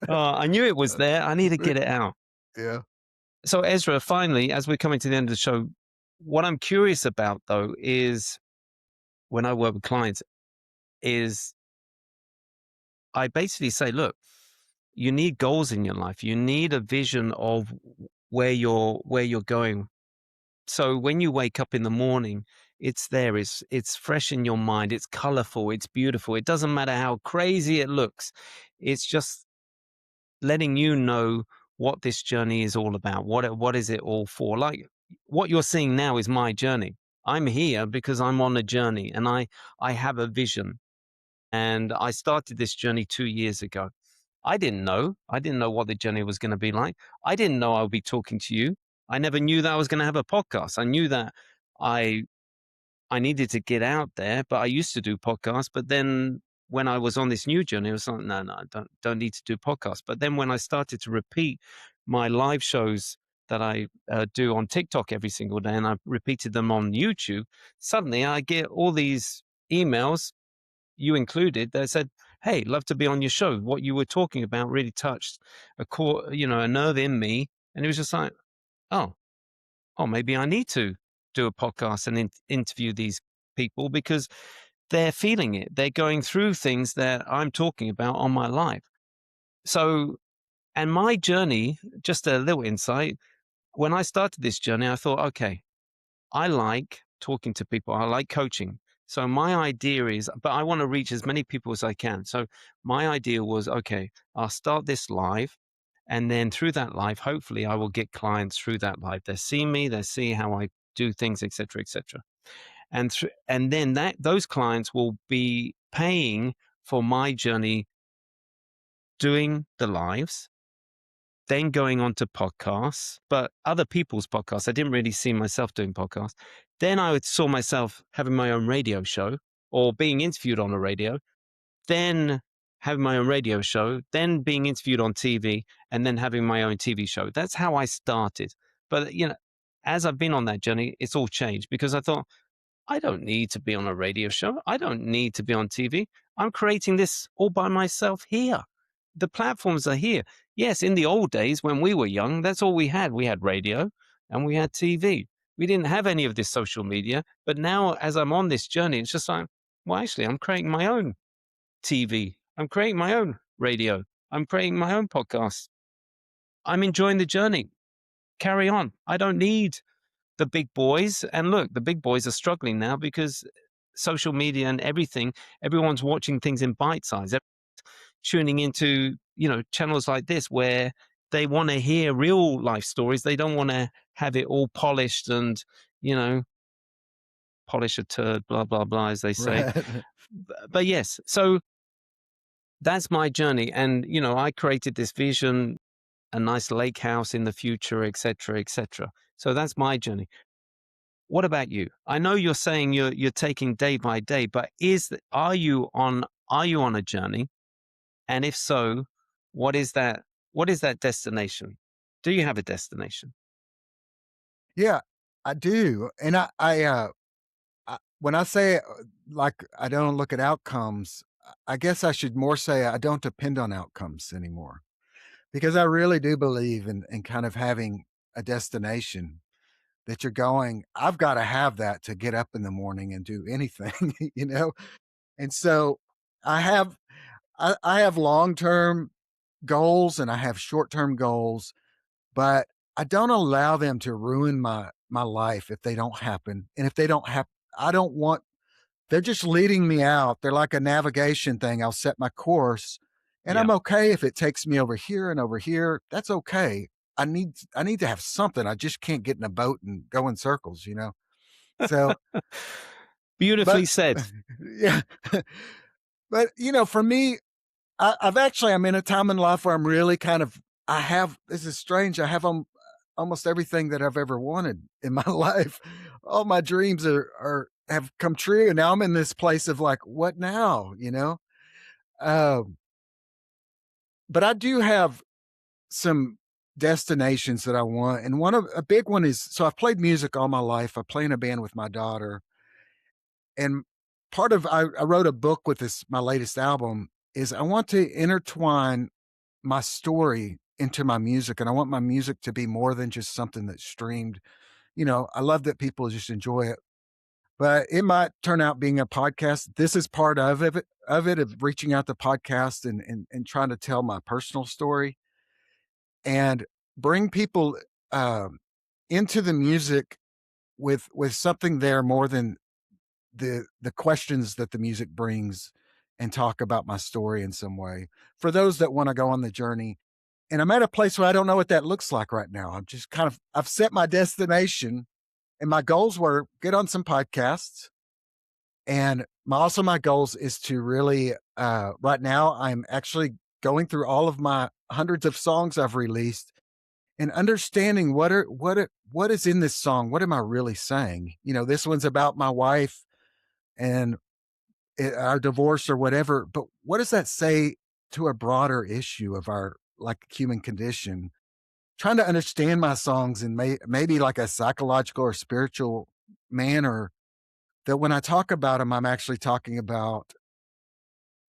I knew it was there. I need to get it out. Yeah. So, Ezra, finally, as we're coming to the end of the show, what I'm curious about though is when I work with clients, is I basically say, look, you need goals in your life. You need a vision of where you're going. So when you wake up in the morning, it's there. It's fresh in your mind. It's colorful. It's beautiful. It doesn't matter how crazy it looks. It's just letting you know what this journey is all about. What is it all for? Like what you're seeing now is my journey. I'm here because I'm on a journey, and I have a vision. And I started this journey 2 years ago. I didn't know. I didn't know what the journey was going to be like. I didn't know I would be talking to you. I never knew that I was going to have a podcast. I knew that I I needed to get out there, but I used to do podcasts. But then when I was on this new journey, it was like, no, no, I don't need to do podcasts. But then when I started to repeat my live shows that I do on TikTok every single day, and I repeated them on YouTube, suddenly I get all these emails, you included, that said, "Hey, love to be on your show. What you were talking about really touched a nerve in me." And it was just like, "Oh, maybe I need to do a podcast and interview these people because they're feeling it. They're going through things that I'm talking about on my life." So, and my journey, just a little insight. When I started this journey, I thought, okay, I like talking to people. I like coaching. So my idea is, but I want to reach as many people as I can. So my idea was, okay, I'll start this live. And then through that live, hopefully I will get clients through that live. They see me, they see how I do things, etc., etc. And then those clients will be paying for my journey doing the lives, then going on to podcasts, but other people's podcasts. I didn't really see myself doing podcasts. Then I saw myself having my own radio show or being interviewed on the radio, then having my own radio show, then being interviewed on TV, and then having my own TV show. That's how I started. But, as I've been on that journey, it's all changed because I thought, I don't need to be on a radio show. I don't need to be on TV. I'm creating this all by myself here. The platforms are here. Yes, in the old days when we were young, that's all we had. We had radio and we had TV. We didn't have any of this social media. But now, as I'm on this journey, it's just like, well, actually, I'm creating my own TV. I'm creating my own radio. I'm creating my own podcast. I'm enjoying the journey. Carry on. I don't need the big boys. And look, the big boys are struggling now because social media and everything, everyone's watching things in bite size, tuning into, channels like this where they want to hear real life stories. They don't want to have it all polished and, you know, polish a turd, blah, blah, blah, as they say. Right. But yes, so that's my journey. And, I created this vision, a nice lake house in the future, et cetera, et cetera. So that's my journey. What about you? I know you're saying you're taking day by day, but are you on a journey? And if so, what is that what is that destination? Do you have a destination? Yeah, I do, and when I say, like, I don't look at outcomes, I guess I should more say I don't depend on outcomes anymore, because I really do believe in kind of having a destination that you're going, "I've gotta have that to get up in the morning and do anything," you know? And so, I have I have long-term goals and I have short-term goals, but I don't allow them to ruin my life if they don't happen, and if they don't happen, I don't want they're just leading me out. They're like a navigation thing. I'll set my course, and Yeah. I'm okay if it takes me over here and over here. That's okay. I need to have something. I just can't get in a boat and go in circles, you know? So, but Beautifully said. yeah. But, for me, I'm in a time in life where I'm really kind of I have this is strange. I have, almost everything that I've ever wanted in my life. All my dreams are have come true, and now I'm in this place of like, "What now?" You know? Um, but I do have some destinations that I want, and one of a big one is so I've played music all my life. I play in a band with my daughter, and part of I wrote a book with this my latest album is I want to intertwine my story into my music, and I want my music to be more than just something that's streamed. I love that people just enjoy it, but it might turn out being a podcast. This is part of reaching out to podcast and trying to tell my personal story and bring people um, into the music with something there more than the questions that the music brings, and talk about my story in some way for those that want to go on the journey. And I'm at a place where I don't know what that looks like right now. I'm just I've set my destination, and my goals were get on some podcasts. And my goals is to really, right now, I'm actually going through all of my hundreds of songs I've released and understanding what is in this song. What am I really saying? This one's about my wife and our divorce or whatever, but what does that say to a broader issue of our like human condition? Trying to understand my songs in maybe like a psychological or spiritual manner, that when I talk about them, I'm actually talking about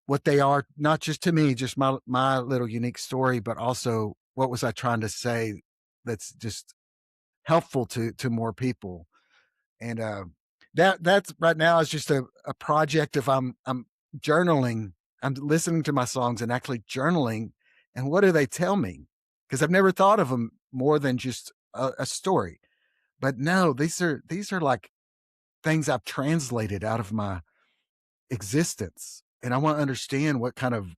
what they are, not just to me, just my little unique story, but also what was I trying to say that's just helpful to more people. And that's right now is just a project of I'm journaling. I'm listening to my songs and actually journaling. And what do they tell me? Because I've never thought of them more than just a story. But no, these are like things I've translated out of my existence. And I want to understand what kind of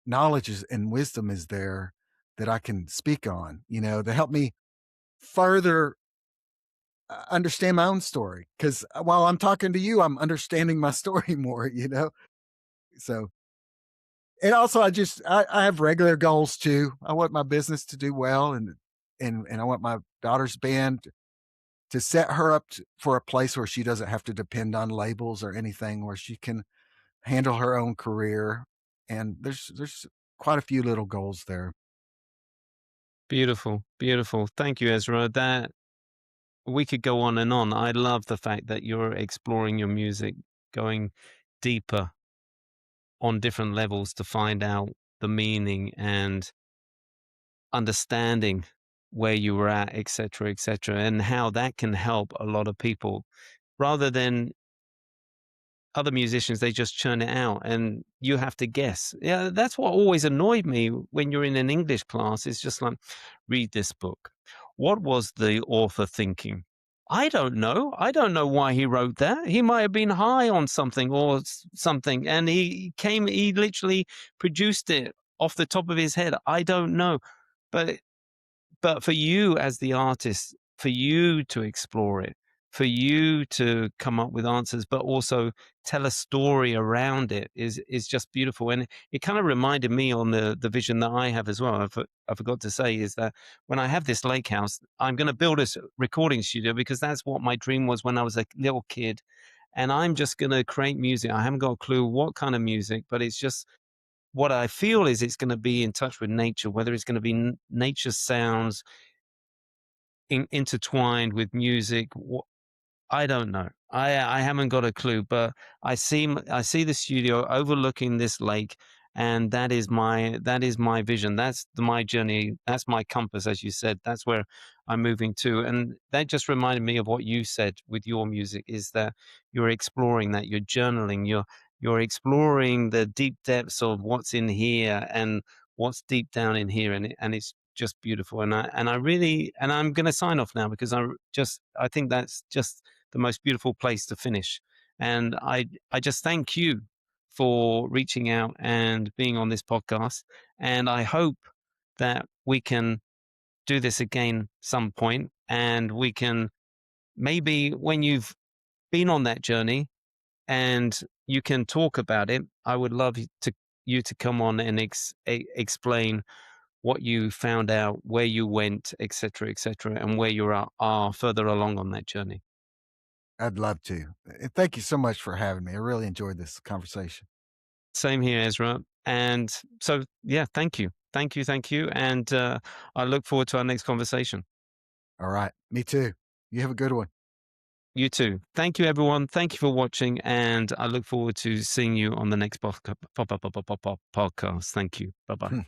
knowledge and wisdom is there that I can speak on, to help me further understand my own story. Because while I'm talking to you, I'm understanding my story more. So, and also I have regular goals too. I want my business to do well, and I want my daughter's band to set her up for a place where she doesn't have to depend on labels or anything, where she can handle her own career. And there's quite a few little goals there. Beautiful, beautiful. Thank you, Ezra. That we could go on and on. I love the fact that you're exploring your music, going deeper on different levels to find out the meaning and understanding where you were at, et cetera, and how that can help a lot of people rather than other musicians, they just churn it out and you have to guess. Yeah, that's what always annoyed me when you're in an English class. It's just like, read this book. What was the author thinking? I don't know. I don't know why he wrote that. He might have been high on something or something, and he literally produced it off the top of his head. I don't know. But for you as the artist, for you to explore it, for you to come up with answers, but also tell a story around it is just beautiful. And it kind of reminded me on the vision that I have as well. I forgot to say is that when I have this lake house, I'm going to build a recording studio because that's what my dream was when I was a little kid. And I'm just going to create music. I haven't got a clue what kind of music, but it's just what I feel is it's going to be in touch with nature, whether it's going to be nature sounds intertwined with music. I don't know. I haven't got a clue, but I see the studio overlooking this lake, and that is my vision. That's my journey. That's my compass, as you said. That's where I'm moving to, and that just reminded me of what you said with your music. Is that you're exploring that, you're journaling, you're exploring the deep depths of what's in here and what's deep down in here, and it's just beautiful. And I really and I'm going to sign off now because I think that's just the most beautiful place to finish. And I just thank you for reaching out and being on this podcast. And I hope that we can do this again some point, and we can maybe when you've been on that journey and you can talk about it, I would love you to come on and explain what you found out, where you went, et cetera, and where you are further along on that journey. I'd love to. And thank you so much for having me. I really enjoyed this conversation. Same here, Ezra. And so, yeah, thank you. Thank you. Thank you. And I look forward to our next conversation. All right. Me too. You have a good one. You too. Thank you, everyone. Thank you for watching. And I look forward to seeing you on the next podcast. Thank you. Bye bye.